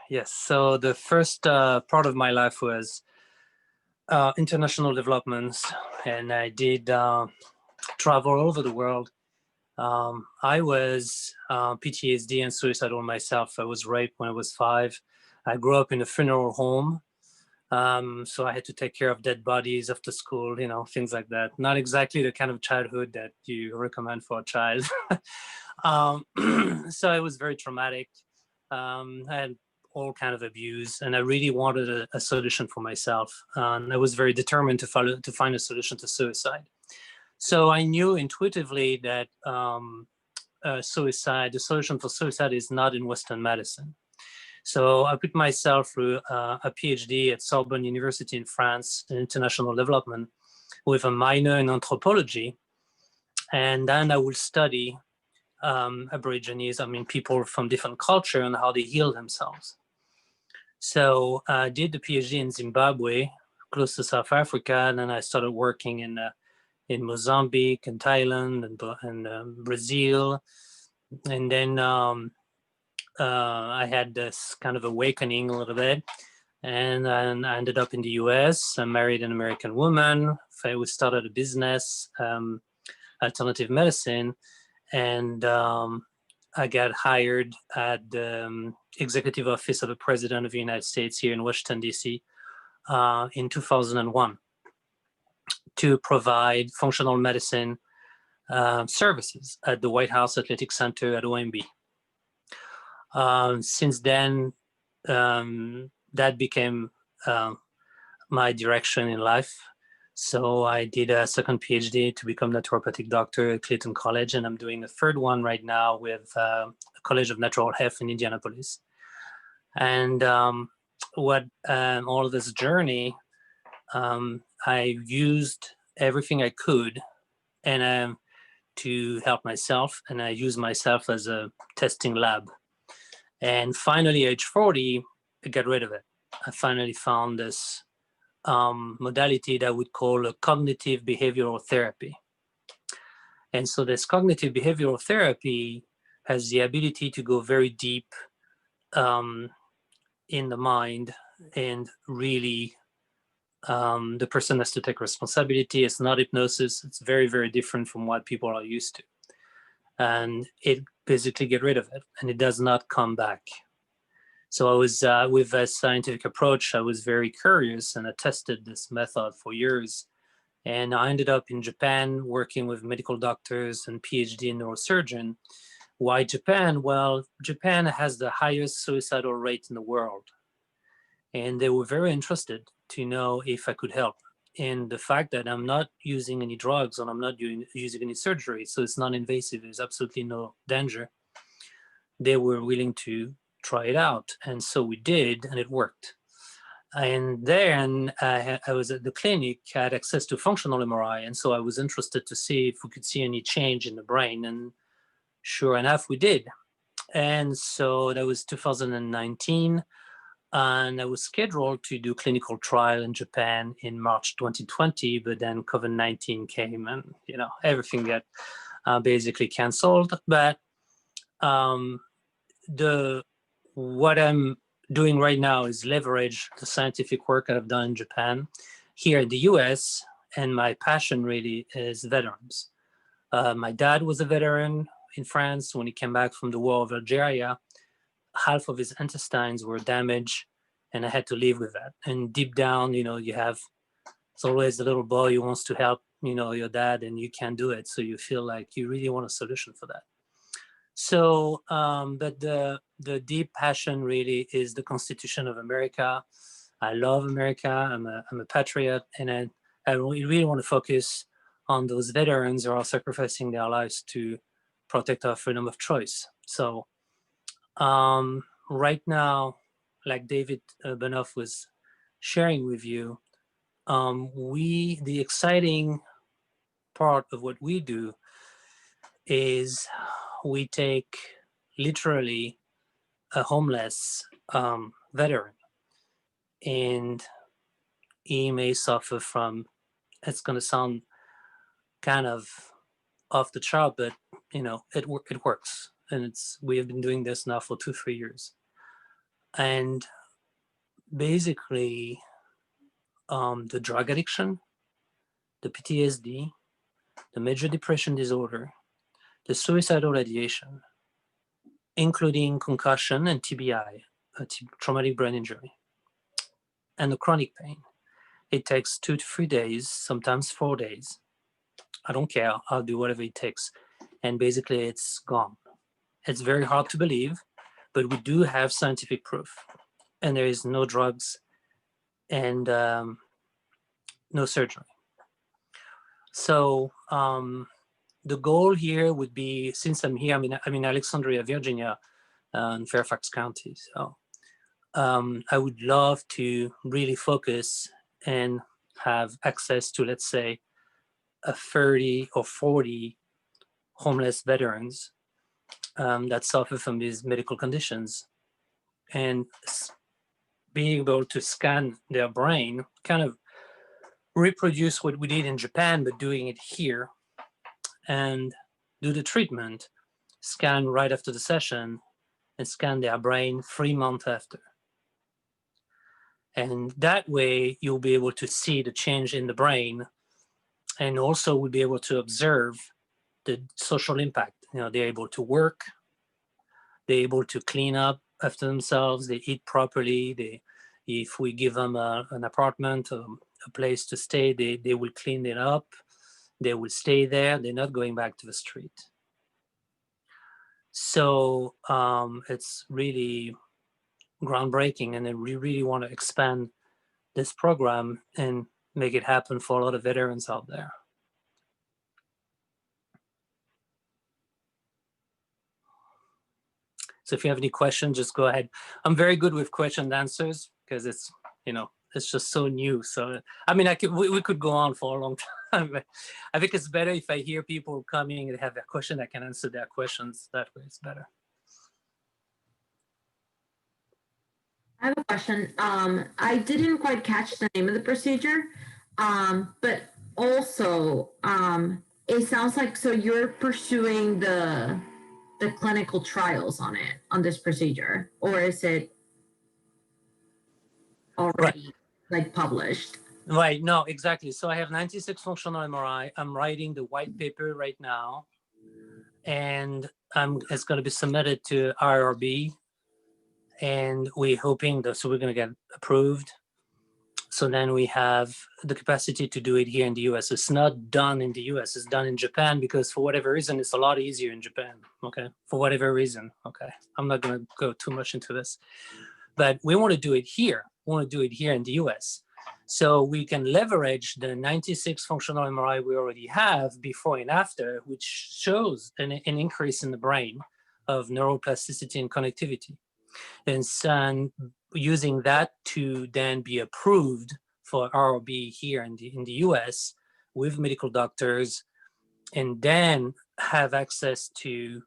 yes, so the first part of my life was international developments, and I did travel all over the world. I was PTSD and suicidal myself. I was raped when I was 5. I grew up in a funeral home, so I had to take care of dead bodies after school, things like that. Not exactly the kind of childhood that you recommend for a child. So it was very traumatic. I had all kind of abuse, and I really wanted a solution for myself. And I was very determined to find a solution to suicide. So I knew intuitively that suicide, the solution for suicide is not in Western medicine. So I put myself through a PhD at Sorbonne University in France in international development with a minor in anthropology. And then I will study Aborigines, people from different culture and how they heal themselves. So I did the PhD in Zimbabwe, close to South Africa, and then I started working in Mozambique and Thailand and Brazil. And then I had this kind of awakening a little bit, and then I ended up in the US. I married an American woman. We started a business, alternative medicine, and I got hired at the executive office of the President of the United States here in Washington, D.C. In 2001 to provide functional medicine services at the White House Athletic Center at OMB. Since then, that became my direction in life. So I did a second PhD to become a naturopathic doctor at Clayton College, and I'm doing a third one right now with a College of Natural Health in Indianapolis. And all of this journey, I used everything I could and to help myself, and I used myself as a testing lab. And finally, age 40, I got rid of it. I finally found this modality that I would call a cognitive behavioral therapy. And so this cognitive behavioral therapy has the ability to go very deep in the mind, and really the person has to take responsibility. It's not hypnosis. It's very, very different from what people are used to. And it basically get rid of it, and it does not come back. So I was, with a scientific approach, I was very curious, and I tested this method for years. And I ended up in Japan working with medical doctors and PhD neurosurgeon. Why Japan? Well, Japan has the highest suicidal rate in the world. And they were very interested to know if I could help. And the fact that I'm not using any drugs and I'm not using any surgery, so it's non-invasive, there's absolutely no danger, they were willing to try it out. And so we did, and it worked. And then I was at the clinic, I had access to functional MRI, and so I was interested to see if we could see any change in the brain, and sure enough, we did. And so that was 2019, and I was scheduled to do clinical trial in Japan in March 2020, but then COVID-19 came, and everything got basically canceled. But what I'm doing right now is leverage the scientific work I've done in Japan here in the US, and my passion really is veterans. My dad was a veteran in France. When he came back from the war of Algeria, half of his intestines were damaged, and I had to live with that. And deep down, it's always the little boy who wants to help, your dad, and you can't do it. So you feel like you really want a solution for that. So, but the deep passion really is the Constitution of America. I love America. I'm a patriot, and I really want to focus on those veterans who are sacrificing their lives to protect our freedom of choice. So, right now, like David Benoff was sharing with you, the exciting part of what we do is we take literally a homeless veteran, and he may suffer from, it's going to sound kind of off the chart, but it works. And we have been doing this now for 2-3 years. And basically the drug addiction, the PTSD, the major depression disorder, the suicidal ideation, including concussion and TBI, traumatic brain injury, and the chronic pain. It takes 2 to 3 days, sometimes 4 days. I don't care, I'll do whatever it takes. And basically it's gone. It's very hard to believe, but we do have scientific proof. And there is no drugs and no surgery. So the goal here would be, since I'm here, I'm in Alexandria, Virginia, in Fairfax County. So I would love to really focus and have access to, let's say, 30 or 40 homeless veterans that suffer from these medical conditions, and being able to scan their brain, kind of reproduce what we did in Japan, but doing it here, and do the treatment, scan right after the session, and scan their brain 3 months after. And that way you'll be able to see the change in the brain, and also we'll be able to observe the social impact. You know, they're able to work, they're able to clean up after themselves, they eat properly, if we give them an apartment, a place to stay, they will clean it up, they will stay there, they're not going back to the street. So it's really groundbreaking, and then we really want to expand this program and make it happen for a lot of veterans out there. So if you have any questions, just go ahead. I'm very good with question and answers because it's, you know, it's just so new. So, I mean, we could go on for a long time, but I think it's better if I hear people coming and have a question, I can answer their questions. That way it's better. I have a question. I didn't quite catch the name of the procedure, but also it sounds like, so you're pursuing the clinical trials on this procedure, or is it already like published? Right, no, exactly. So I have 96 functional MRI. I'm writing the white paper right now, and it's going to be submitted to IRB, and we're hoping that, so we're going to get approved. So then we have the capacity to do it here in the US. It's not done in the US, it's done in Japan, because for whatever reason, it's a lot easier in Japan, okay? For whatever reason, okay? I'm not gonna go too much into this, but we wanna do it here. We wanna do it here in the US. So we can leverage the 96 functional MRI we already have before and after, which shows an increase in the brain of neuroplasticity and connectivity. And using that to then be approved for ROB here in the US with medical doctors, and then have access to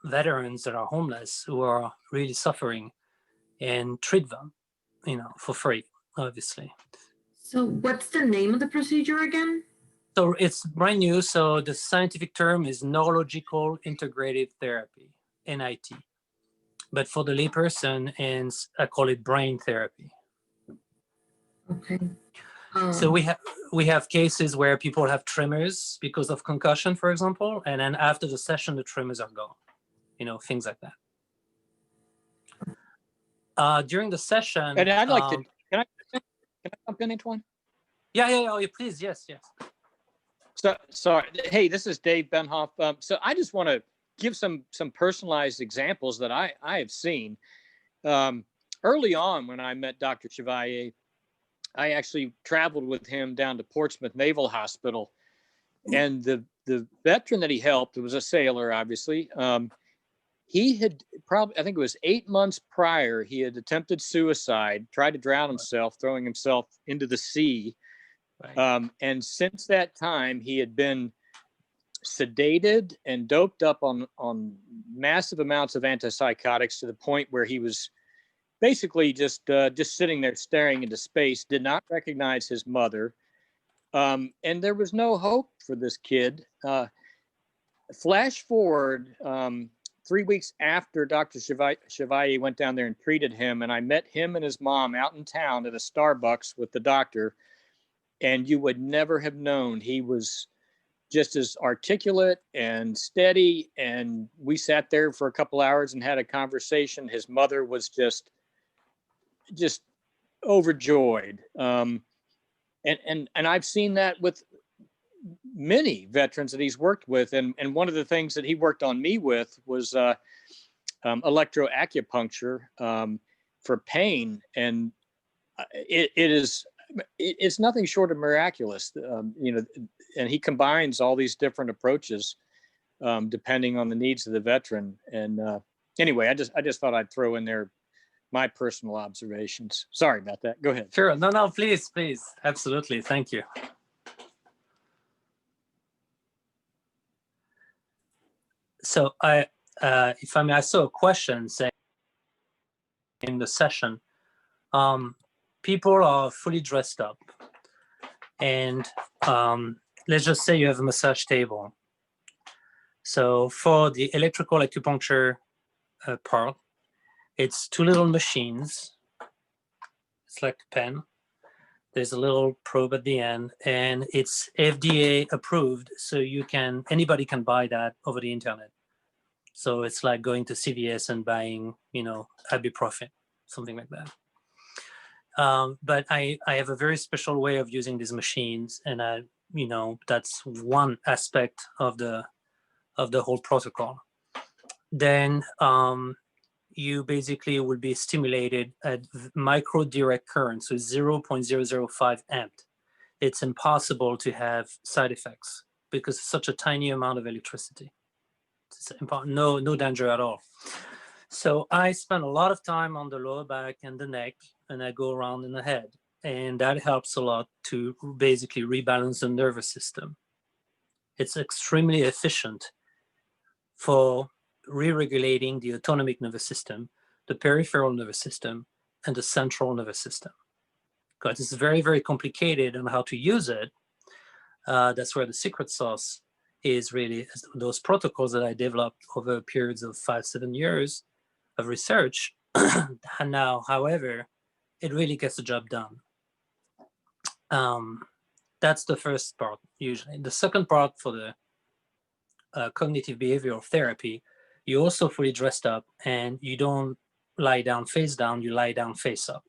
veterans that are homeless who are really suffering, and treat them, you know, for free, obviously. So what's the name of the procedure again? So it's brand new. So the scientific term is Neurological Integrative Therapy, NIT. But for the layperson, and I call it brain therapy. Okay. So we have cases where people have tremors because of concussion, for example, and then after the session, the tremors are gone. You know, things like that. During the session, and I'd like to. Can I jump in, Antoine? Yeah. Oh, yeah, please. Yes. So sorry. Hey, this is Dave Benhoff. So I just want to give some personalized examples that I have seen. Early on, when I met Dr. Chevalier, I actually traveled with him down to Portsmouth Naval Hospital, and the veteran that he helped was a sailor, obviously. He had probably, I think it was 8 months prior, he had attempted suicide, tried to drown himself, throwing himself into the sea. Right. And since that time, he had been sedated and doped up on massive amounts of antipsychotics, to the point where he was basically just sitting there staring into space, did not recognize his mother. And there was no hope for this kid. Flash forward 3 weeks after Dr. Chevalier went down there and treated him, and I met him and his mom out in town at a Starbucks with the doctor, and you would never have known he was just as articulate and steady. And we sat there for a couple hours and had a conversation. His mother was just overjoyed. And I've seen that with many veterans that he's worked with. And one of the things that he worked on me with was Electro Acupuncture for pain. And it is it's nothing short of miraculous, and he combines all these different approaches depending on the needs of the veteran. And anyway, I just thought I'd throw in there my personal observations. Sorry about that. Go ahead. Sure. No, please. Absolutely. Thank you. So if I may, I saw a question saying in the session, people are fully dressed up, and let's just say you have a massage table. So for the electrical acupuncture part, it's 2 little machines. It's like a pen. There's a little probe at the end, and it's FDA approved, so anybody can buy that over the internet. So it's like going to CVS and buying, ibuprofen, something like that. But I have a very special way of using these machines, and that's one aspect of the whole protocol. Then you basically will be stimulated at micro direct current, so 0.005 amp. It's impossible to have side effects because it's such a tiny amount of electricity. It's no danger at all. So I spend a lot of time on the lower back and the neck, and I go around in the head, and that helps a lot to basically rebalance the nervous system. It's extremely efficient for re-regulating the autonomic nervous system, the peripheral nervous system, and the central nervous system. Because it's very, very complicated on how to use it. That's where the secret sauce is really those protocols that I developed over periods of 5-7 years of research. And now, however, it really gets the job done. That's the first part, usually. The second part for the cognitive behavioral therapy, you're also fully dressed up, and you don't lie down face down, you lie down face up.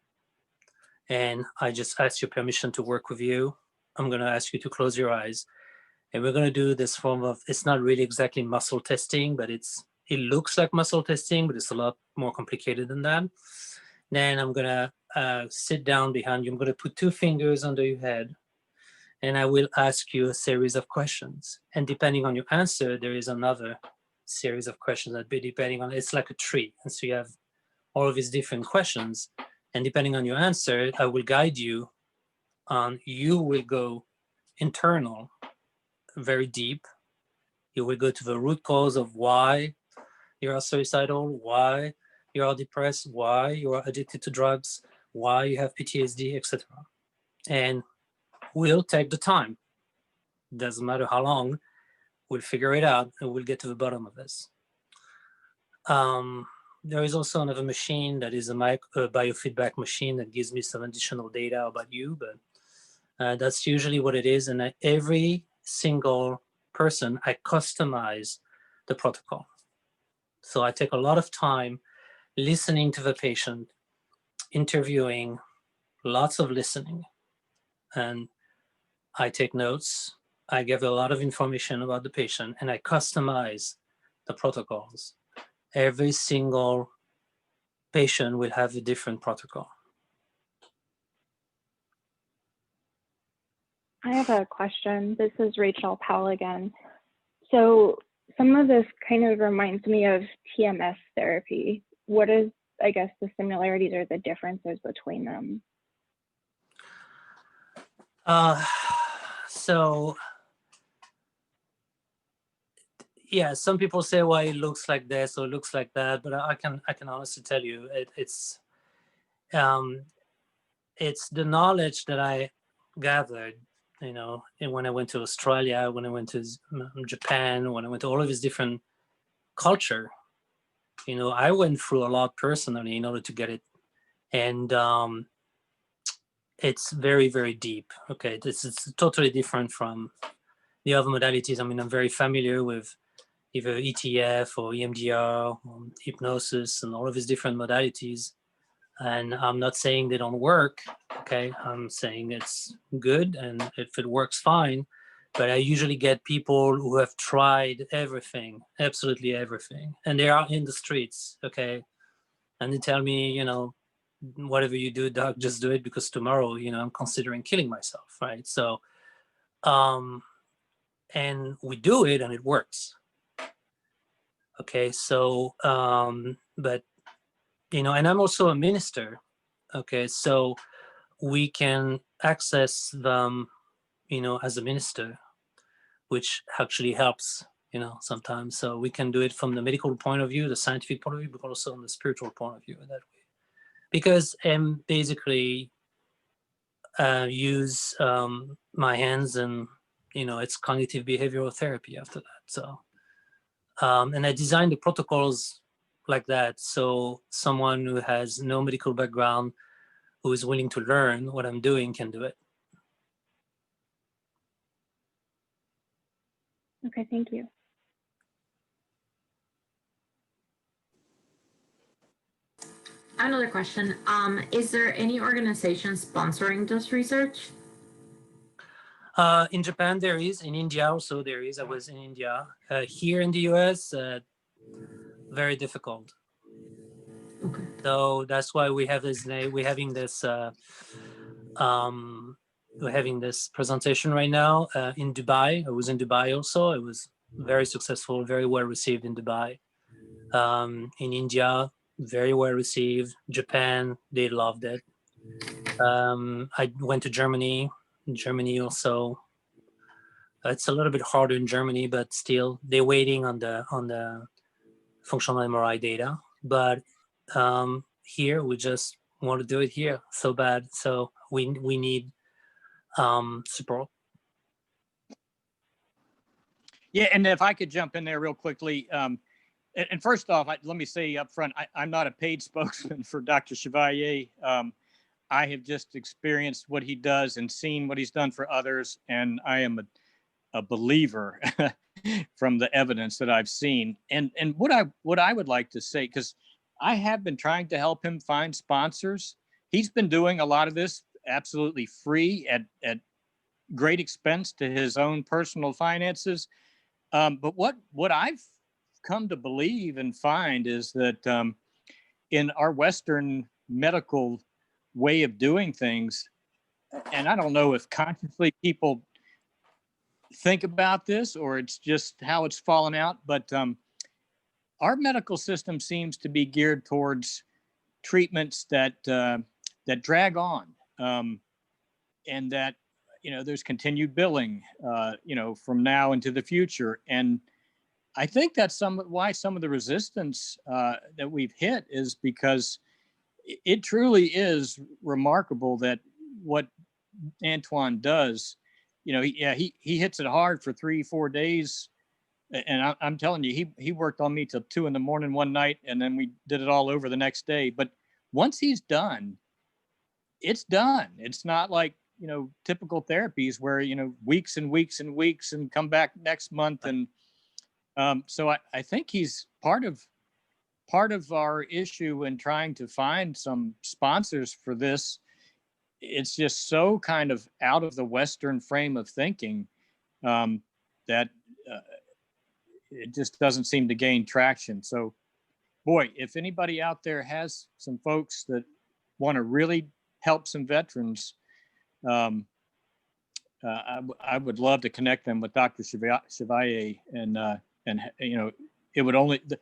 And I just ask your permission to work with you. I'm going to ask you to close your eyes. And we're going to do this form of, it's not really exactly muscle testing, but it looks like muscle testing, but it's a lot more complicated than that. Then I'm going to sit down behind you. I'm going to put 2 fingers under your head, and I will ask you a series of questions. And depending on your answer, there is another series of questions that be depending on, it's like a tree. And so you have all of these different questions. And depending on your answer, I will guide you on, you will go internal, very deep. You will go to the root cause of why you are suicidal, why you are depressed, why you are addicted to drugs, why you have PTSD, etc. And we'll take the time. Doesn't matter how long, we'll figure it out and we'll get to the bottom of this. There is also another machine that is a biofeedback machine that gives me some additional data about you, but that's usually what it is. And every single person, I customize the protocol. So I take a lot of time listening to the patient, interviewing, lots of listening. And I take notes. I give a lot of information about the patient, and I customize the protocols. Every single patient will have a different protocol. I have a question. This is Rachel Powell again. So some of this kind of reminds me of TMS therapy. What is, I guess, the similarities or the differences between them? So yeah, some people say, well, it looks like this or it looks like that, but I can honestly tell you, it's the knowledge that I gathered, and when I went to Australia, when I went to Japan, when I went to all of these different culture, I went through a lot personally in order to get it. And it's very, very deep. Okay, this is totally different from the other modalities. I mean, I'm very familiar with either ETF or EMDR, or hypnosis, and all of these different modalities. And I'm not saying they don't work, okay? I'm saying it's good, and if it works, fine. But I usually get people who have tried everything, absolutely everything. And they are in the streets, okay? And they tell me, whatever you do, doc, just do it, because tomorrow, I'm considering killing myself, right? So, and we do it and it works. Okay, so, but, and I'm also a minister. Okay, so we can access them, as a minister, which actually helps, sometimes. So we can do it from the medical point of view, the scientific point of view, but also on the spiritual point of view that way. Because basically use my hands, and, it's cognitive behavioral therapy after that. So, and I designed the protocols like that. So someone who has no medical background, who is willing to learn what I'm doing, can do it. Okay, thank you. I have another question. Is there any organization sponsoring this research? In Japan, there is. In India also there is. I was in India. Here in the US, very difficult. Okay. So that's why we have this. We're having this presentation right now in Dubai. I was in Dubai also. It was very successful, very well received in Dubai. In India, very well received. Japan, they loved it. I went to Germany. Germany also. It's a little bit harder in Germany, but still they're waiting on the functional MRI data. But here we just want to do it here so bad. So we need support. Yeah, and if I could jump in there real quickly. And first off, let me say up front, I'm not a paid spokesman for Dr. Chevalier. I have just experienced what he does and seen what he's done for others. And I am a believer from the evidence that I've seen. And what I would like to say, because I have been trying to help him find sponsors. He's been doing a lot of this absolutely free at great expense to his own personal finances. But what I've come to believe and find is that in our Western medical way of doing things, and I don't know if consciously people think about this or it's just how it's fallen out, but our medical system seems to be geared towards treatments that drag on, and that there's continued billing from now into the future. And I think that's why some of the resistance that we've hit is because it truly is remarkable that what Antoine does, he hits it hard for 3-4 days. And I'm telling you, he worked on me till 2 a.m. one night, and then we did it all over the next day. But once he's done, it's done. It's not like, typical therapies where, weeks and weeks and weeks and come back next month. And so I think he's part of our issue in trying to find some sponsors for this. It's just so kind of out of the Western frame of thinking that it just doesn't seem to gain traction. So, boy, if anybody out there has some folks that want to really help some veterans, I would love to connect them with Dr. Chevalier, and it would only the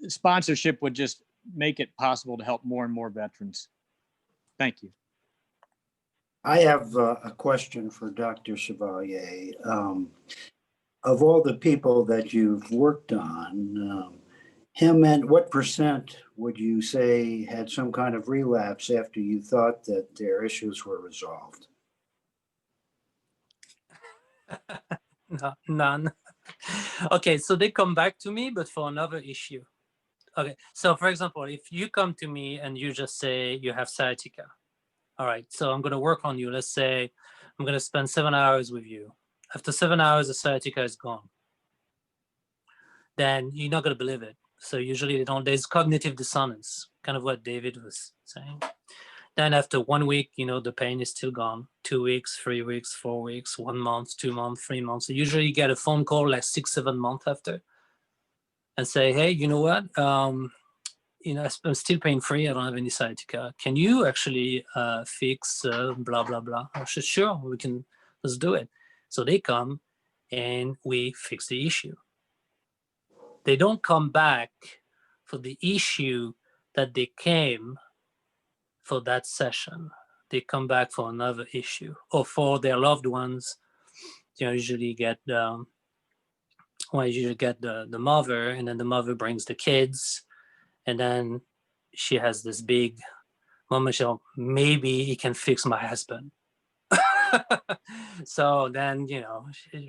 sponsorship would just make it possible to help more and more veterans. Thank you. I have a question for Dr. Chevalier. Of all the people that you've worked on, him and what percent would you say had some kind of relapse after you thought that their issues were resolved? No, none. Okay, so they come back to me, but for another issue. Okay, so for example, if you come to me and you just say you have sciatica, all right, so I'm going to work on you. Let's say I'm going to spend 7 hours with you. After 7 hours, the sciatica is gone. Then you're not going to believe it. So usually there's cognitive dissonance, kind of what David was saying. Then after 1 week, the pain is still gone. 2 weeks, 3 weeks, 4 weeks, 1 month, 2 months, 3 months. So usually you get a phone call like 6-7 months after and say, hey, you know what? I'm still pain free. I don't have any sciatica. Can you actually fix blah, blah, blah? I said, sure, we can, let's do it. So they come and we fix the issue. They don't come back for the issue that they came for that session. They come back for another issue, or for their loved ones. Usually get the mother, and then the mother brings the kids, and then she has this big moment. Maybe he can fix my husband. So then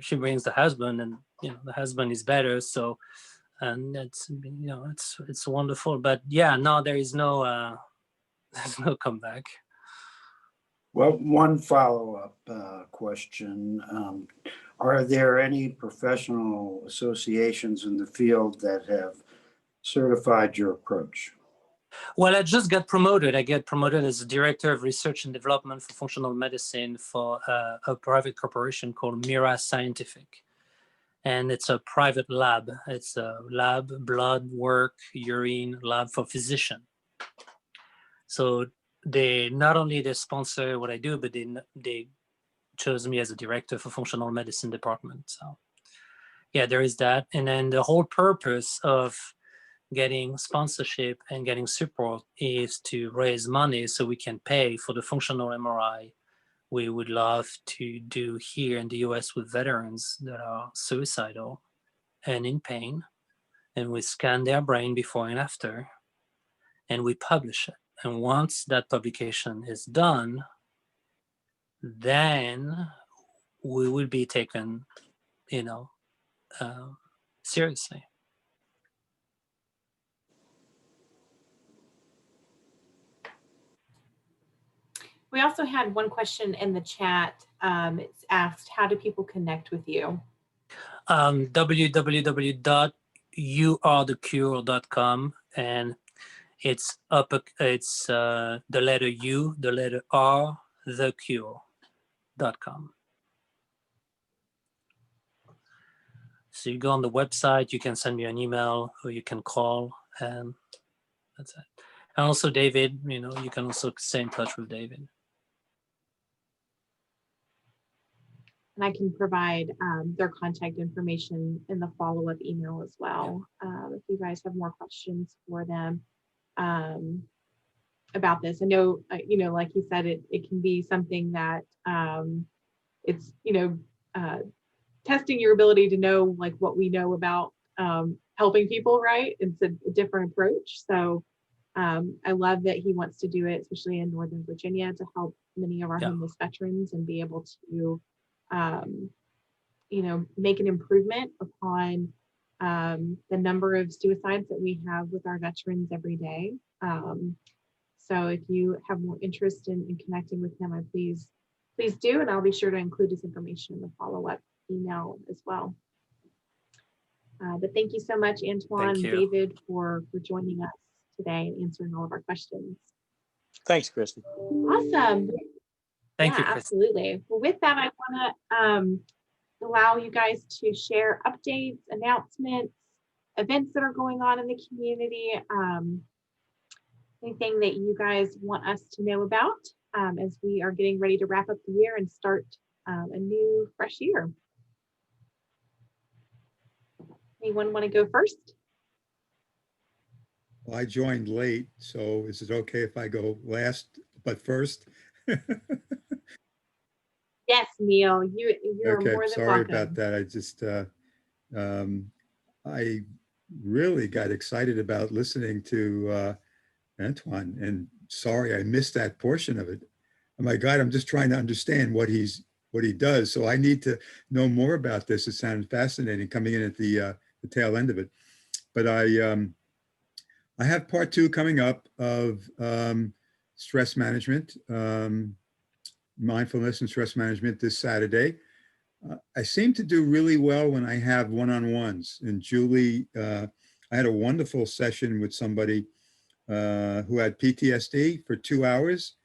she brings the husband, and the husband is better. So, and it's it's wonderful. But yeah, no, there is no there's no comeback. Well, one follow-up question. Are there any professional associations in the field that have certified your approach? Well, I just got promoted. I get promoted as Director of Research and Development for Functional Medicine for a private corporation called Mira Scientific. And it's a private lab. It's a lab, blood work, urine lab for physician. So they not only they sponsor what I do, but they chose me as a director for functional medicine department. So yeah, there is that. And then the whole purpose of getting sponsorship and getting support is to raise money so we can pay for the functional MRI we would love to do here in the US with veterans that are suicidal and in pain. And we scan their brain before and after, and we publish it. And once that publication is done, then we will be taken, seriously. We also had one question in the chat. It's asked, how do people connect with you? www.youarethecure.com, and it's the letter U, the letter R, thecure.com. So you go on the website, you can send me an email, or you can call, and that's it. And also David, you can also stay in touch with David. And I can provide their contact information in the follow-up email as well. If you guys have more questions for them about this. I know, like you said, it can be something that it's, testing your ability to know like what we know about helping people, right? It's a different approach. So I love that he wants to do it, especially in Northern Virginia, to help many of our homeless veterans and be able to make an improvement upon the number of suicides that we have with our veterans every day. So if you have more interest in connecting with him, please do, and I'll be sure to include his information in the follow-up email as well. But thank you so much, Antoine and David, for joining us today and answering all of our questions. Thanks, Christy. Awesome. Thank you, Christy. Absolutely. Well, with that, I want to allow you guys to share updates, announcements, events that are going on in the community, anything that you guys want us to know about as we are getting ready to wrap up the year and start a new, fresh year. Anyone want to go first? Well, I joined late, so is it okay if I go last, but first? Yes, Neil, you're Okay, more than sorry welcome. about that. I just, I really got excited about listening to Antoine, and sorry I missed that portion of it. Oh my God, I'm just trying to understand what he does. So I need to know more about this. It sounded fascinating coming in at the tail end of it. But I have part 2 coming up of stress management, mindfulness and stress management this Saturday. I seem to do really well when I have one-on-ones. And Julie, I had a wonderful session with somebody who had PTSD for 2 hours.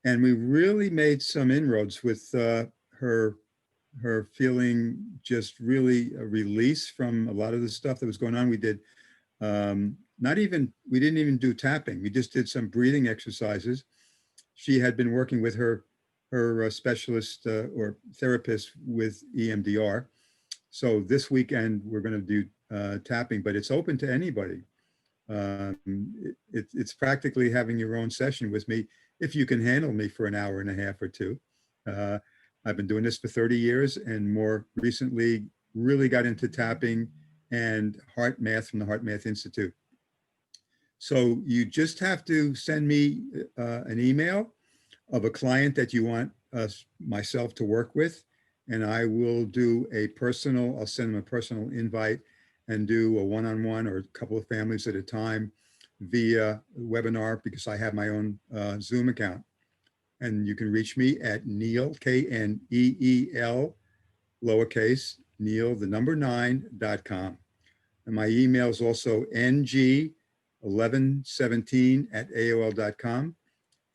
And we really made some inroads with her feeling just really a release from a lot of the stuff that was going on. We did we didn't even do tapping. We just did some breathing exercises. She had been working with her specialist or therapist with EMDR. So this weekend we're going to do tapping, but it's open to anybody. It's practically having your own session with me if you can handle me for an hour and a half or two. I've been doing this for 30 years and more recently really got into tapping and heart math from the Heart Math Institute. So you just have to send me an email of a client that you want myself to work with, and I will do I'll send them a personal invite and do a one-on-one or a couple of families at a time via webinar because I have my own Zoom account. And you can reach me at Neil, K-N-E-E-L, lowercase, Neil, the number 9.com. And my email is also ng1117@aol.com.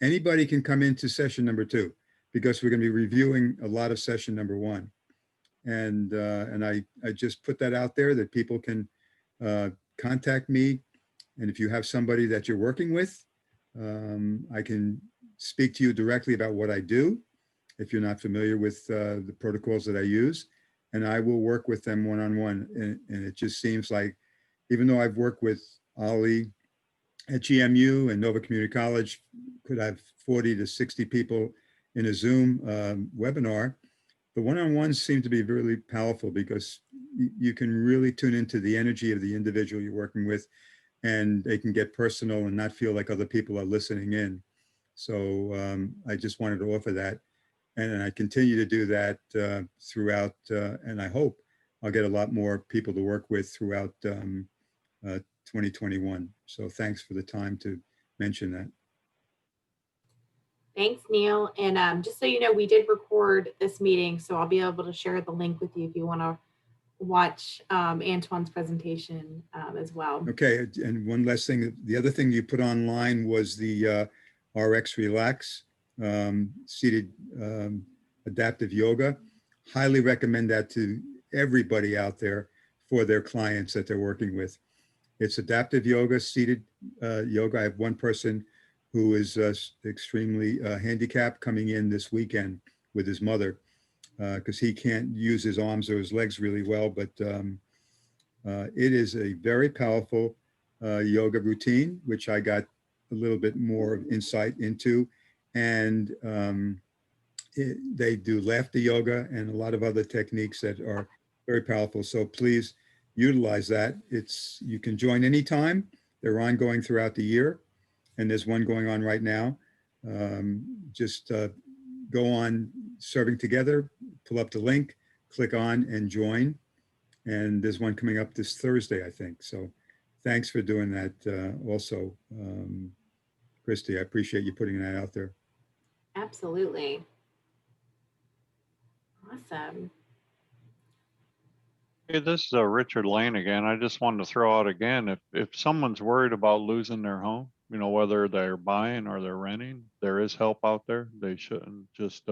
Anybody can come into session number 2 because we're going to be reviewing a lot of session number 1. And I just put that out there that people can contact me. And if you have somebody that you're working with, I can speak to you directly about what I do if you're not familiar with the protocols that I use, and I will work with them one-on-one. And it just seems like, even though I've worked with Ali at GMU and Nova Community College, could have 40 to 60 people in a Zoom webinar, the one-on-ones seem to be really powerful because you can really tune into the energy of the individual you're working with, and they can get personal and not feel like other people are listening in. So I just wanted to offer that. And I continue to do that throughout, and I hope I'll get a lot more people to work with throughout 2021. So thanks for the time to mention that. Thanks, Neil. And just so you know, we did record this meeting, so I'll be able to share the link with you if you want to watch Antoine's presentation as well. Okay, and one last thing. The other thing you put online was the RX Relax seated adaptive yoga. Highly recommend that to everybody out there for their clients that they're working with. It's adaptive yoga, seated yoga. I have one person who is extremely handicapped coming in this weekend with his mother because he can't use his arms or his legs really well, but it is a very powerful yoga routine, which I got a little bit more insight into. And they do laughter yoga and a lot of other techniques that are very powerful. So please utilize that. You can join anytime. They're ongoing throughout the year. And there's one going on right now. Just go on Serving Together, pull up the link, click on and join. And there's one coming up this Thursday, I think. So thanks for doing that also, Christy. I appreciate you putting that out there. Absolutely. Awesome. Hey, this is Richard Lane again. I just wanted to throw out again, if someone's worried about losing their home, you know, whether they're buying or they're renting, there is help out there. They shouldn't just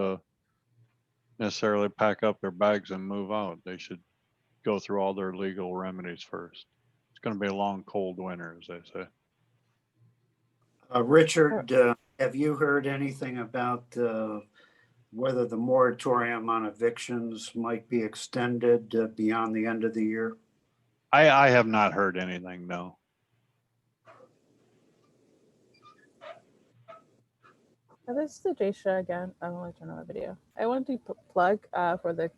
necessarily pack up their bags and move out. They should go through all their legal remedies first. It's going to be a long, cold winter, as they say. Richard, have you heard anything about whether the moratorium on evictions might be extended beyond the end of the year? I have not heard anything, no. This is Ajayesha again. I'm going to turn on my video. I want to plug for that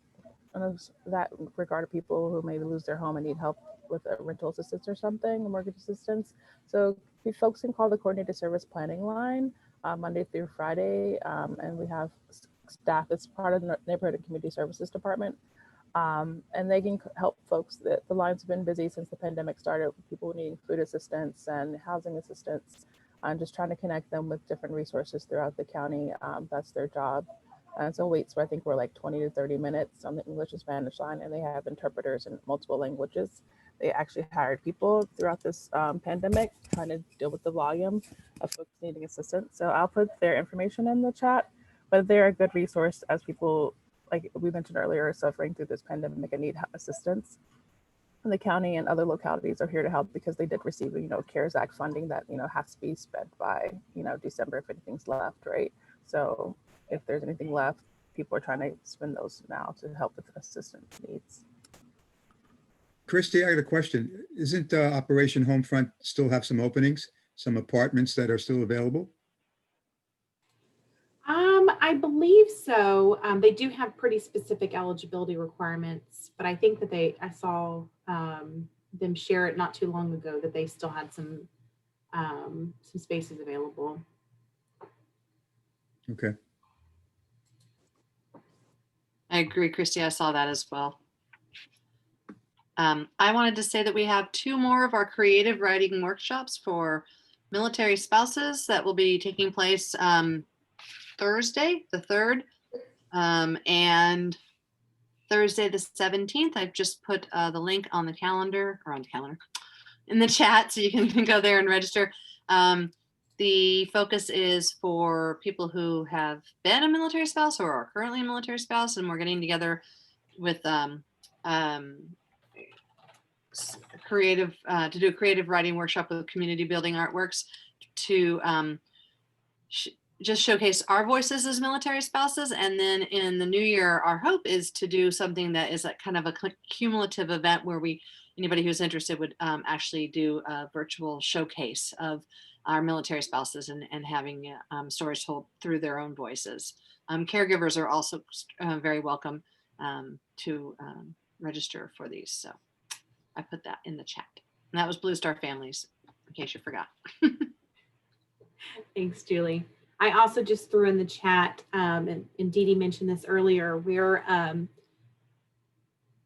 regard to people who maybe lose their home and need help with a rental assistance or something, a mortgage assistance. So folks can call the coordinated service planning line Monday through Friday, and we have staff that's part of the neighborhood and community services department, and they can help folks. The lines have been busy since the pandemic started, with people needing food assistance and housing assistance, and just trying to connect them with different resources throughout the county. That's their job. And so waits for, I think we're like 20 to 30 minutes on the English and Spanish line, and they have interpreters in multiple languages. They actually hired people throughout this pandemic trying to deal with the volume of folks needing assistance. So I'll put their information in the chat, but they're a good resource as people, like we mentioned earlier, are suffering through this pandemic and need assistance. And the county and other localities are here to help because they did receive, CARES Act funding that, has to be spent by, December if anything's left, right? So if there's anything left, people are trying to spend those now to help with assistance needs. Christy, I got a question. Isn't Operation Homefront still have some openings, some apartments that are still available? I believe so. They do have pretty specific eligibility requirements, but I think that I saw them share it not too long ago that they still had some spaces available. Okay. I agree, Christy. I saw that as well. I wanted to say that we have 2 more of our creative writing workshops for military spouses that will be taking place Thursday, the 3rd, and Thursday, the 17th. I've just put the link on the calendar, or on the calendar, in the chat, so you can go there and register. The focus is for people who have been a military spouse or are currently a military spouse, and we're getting together with creative to do a creative writing workshop with community building artworks to just showcase our voices as military spouses. And then in the new year, our hope is to do something that is like kind of a cumulative event where anybody who's interested would actually do a virtual showcase of our military spouses and having stories told through their own voices. Caregivers are also very welcome to register for these. So I put that in the chat. And that was Blue Star Families, in case you forgot. Thanks, Julie. I also just threw in the chat, and Dee Dee mentioned this earlier, we're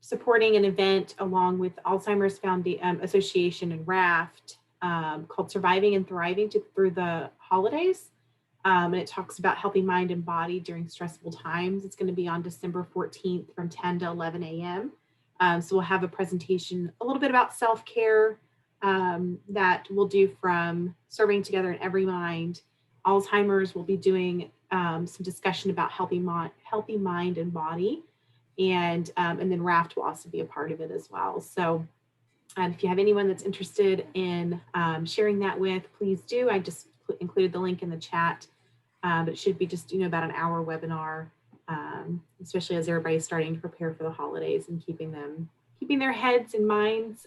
supporting an event along with Alzheimer's Association and RAFT called Surviving and Thriving Through the Holidays. And it talks about healthy mind and body during stressful times. It's going to be on December 14th from 10 to 11 a.m. So we'll have a presentation, a little bit about self-care that we'll do from Serving Together in Every Mind. Alzheimer's will be doing some discussion about healthy mind and body. And then RAFT will also be a part of it as well. So if you have anyone that's interested in sharing that with, please do. I just included the link in the chat. But it should be just, about an hour webinar, especially as everybody's starting to prepare for the holidays and keeping their heads and minds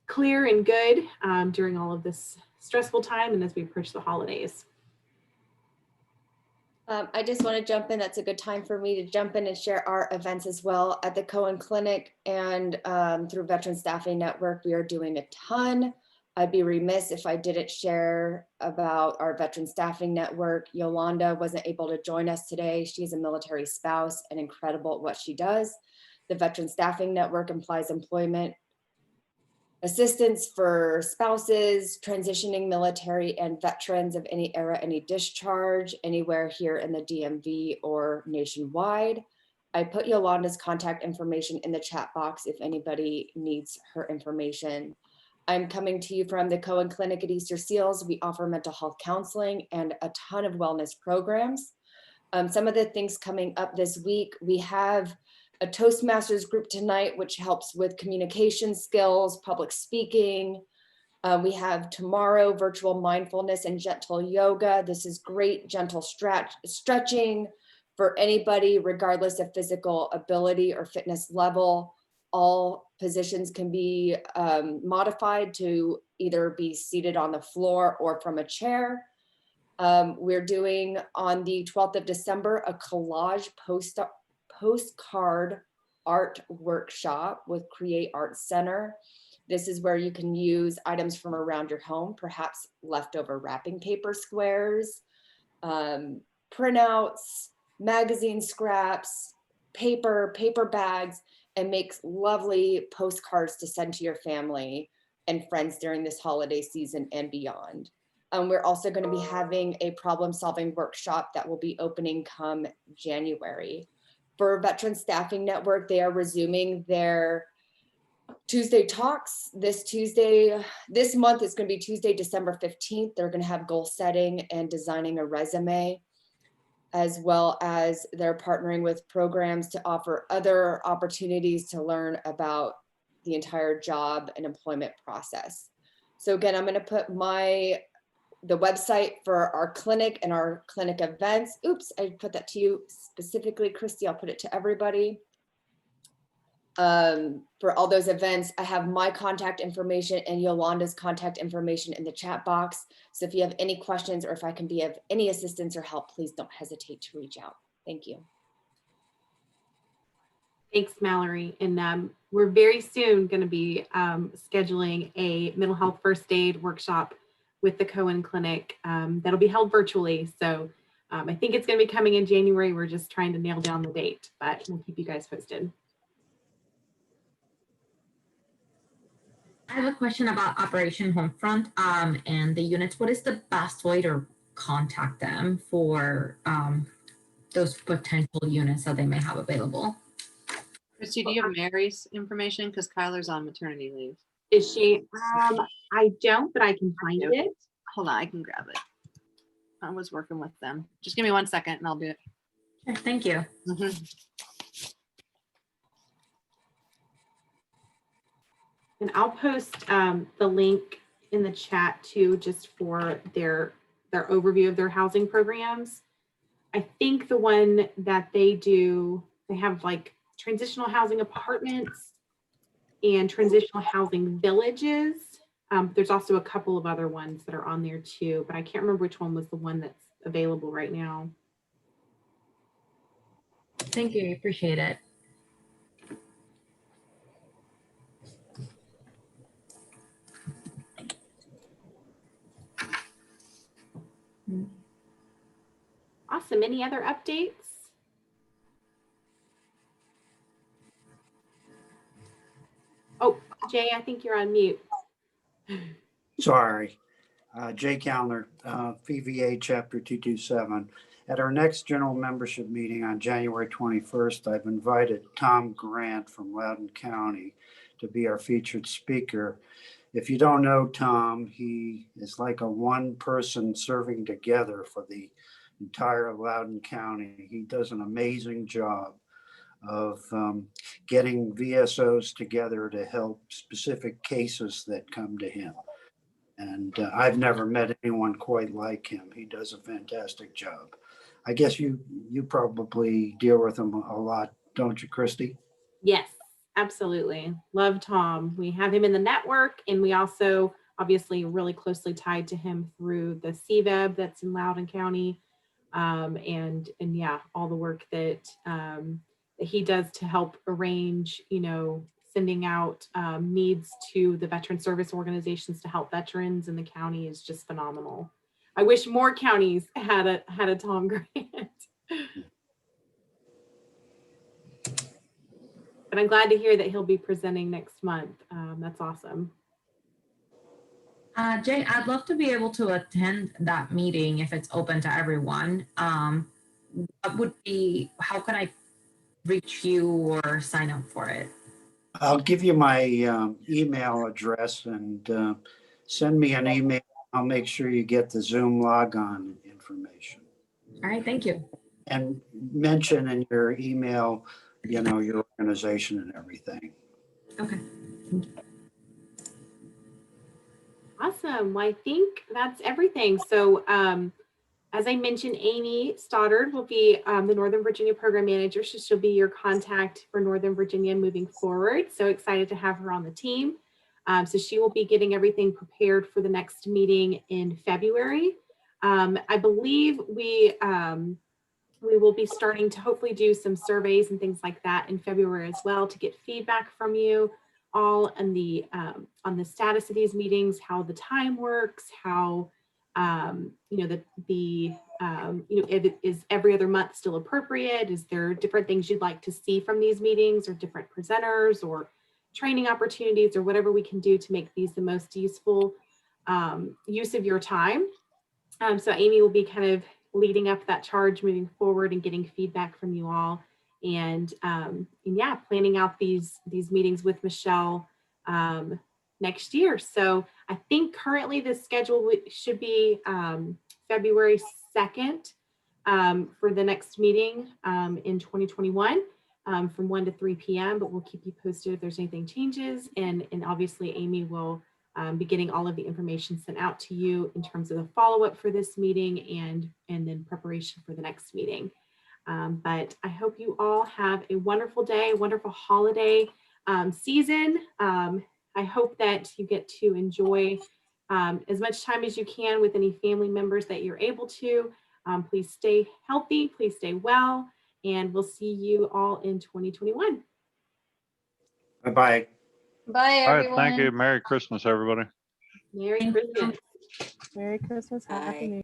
clear and good during all of this stressful time and as we approach the holidays. I just want to jump in. That's a good time for me to jump in and share our events as well. At the Cohen Clinic and through Veteran Staffing Network, we are doing a ton. I'd be remiss if I didn't share about our Veteran Staffing Network. Yolanda wasn't able to join us today. She's a military spouse and incredible at what she does. The Veteran Staffing Network implies employment assistance for spouses, transitioning military and veterans of any era, any discharge, anywhere here in the DMV or nationwide. I put Yolanda's contact information in the chat box if anybody needs her information. I'm coming to you from the Cohen Clinic at Easter Seals. We offer mental health counseling and a ton of wellness programs. Some of the things coming up this week, we have a Toastmasters group tonight, which helps with communication skills, public speaking. We have tomorrow virtual mindfulness and gentle yoga. This is great gentle stretching for anybody, regardless of physical ability or fitness level. All positions can be modified to either be seated on the floor or from a chair. We're doing on the 12th of December, a collage postcard art workshop with Create Art Center. This is where you can use items from around your home, perhaps leftover wrapping paper squares, printouts, magazine scraps, paper bags, and make lovely postcards to send to your family and friends during this holiday season and beyond. We're also going to be having a problem-solving workshop that will be opening come January. For Veteran Staffing Network, they are resuming their Tuesday talks this Tuesday. This month is going to be Tuesday, December 15th. They're going to have goal setting and designing a resume, as well as they're partnering with programs to offer other opportunities to learn about the entire job and employment process. So again, I'm going to put the website for our clinic and our clinic events. Oops, I put that to you specifically, Christy. I'll put it to everybody. For all those events, I have my contact information and Yolanda's contact information in the chat box. So if you have any questions or if I can be of any assistance or help, please don't hesitate to reach out. Thank you. Thanks, Mallory. And we're very soon going to be scheduling a mental health first aid workshop with the Cohen Clinic that'll be held virtually. So I think it's going to be coming in January. We're just trying to nail down the date, but we'll keep you guys posted. I have a question about Operation Homefront and the units. What is the best way to contact them for those potential units that they may have available? Christy, do you have Mary's information? Because Kyler's on maternity leave. Is she? I don't, but I can find it. Hold on, I can grab it. I was working with them. Just give me 1 second and I'll do it. Sure, thank you. And I'll post the link in the chat too, just for their overview of their housing programs. I think the one that they do, they have like transitional housing apartments and transitional housing villages. There's also a couple of other ones that are on there too, but I can't remember which one was the one that's available right now. Thank you, I appreciate it. Awesome. Any other updates? Oh, Jay, I think you're on mute. Sorry. Jay Calliner, VVA Chapter 227. At our next general membership meeting on January 21st, I've invited Tom Grant from Loudoun County to be our featured speaker. If you don't know Tom, he is like a one person serving together for the entire Loudoun County. He does an amazing job of getting VSOs together to help specific cases that come to him. And I've never met anyone quite like him. He does a fantastic job. I guess you probably deal with him a lot, don't you, Christy? Yes, absolutely. Love Tom. We have him in the network, and we also obviously really closely tied to him through the CVEB that's in Loudoun County. And yeah, all the work that he does to help arrange, sending out needs to the veteran service organizations to help veterans in the county is just phenomenal. I wish more counties had a Tom Grant. But I'm glad to hear that he'll be presenting next month. That's awesome. Jay, I'd love to be able to attend that meeting if it's open to everyone. What would be, how can I reach you or sign up for it? I'll give you my email address and send me an email. I'll make sure you get the Zoom logon information. All right, thank you. And mention in your email, your organization and everything. Okay. Awesome. Well, I think that's everything. So as I mentioned, Amy Stoddard will be the Northern Virginia Program Manager. So she'll be your contact for Northern Virginia moving forward. So excited to have her on the team. So she will be getting everything prepared for the next meeting in February. I believe we will be starting to hopefully do some surveys and things like that in February as well to get feedback from you all on the status of these meetings, how the time works, how is every other month still appropriate? Is there different things you'd like to see from these meetings or different presenters or training opportunities or whatever we can do to make these the most useful use of your time. So Amy will be kind of leading up that charge moving forward and getting feedback from you all. And yeah, planning out these meetings with Michelle next year. So I think currently the schedule should be February 2nd for the next meeting in 2021. from 1 to 3 p.m., but we'll keep you posted if there's anything changes. And obviously Amy will be getting all of the information sent out to you in terms of the follow-up for this meeting and then preparation for the next meeting. But I hope you all have a wonderful day, wonderful holiday season. I hope that you get to enjoy as much time as you can with any family members that you're able to. Please stay healthy, please stay well, and we'll see you all in 2021. Bye-bye. Bye, All right, everyone. thank you. Merry Christmas, everybody. Merry Christmas. Merry Christmas. Happy New Year.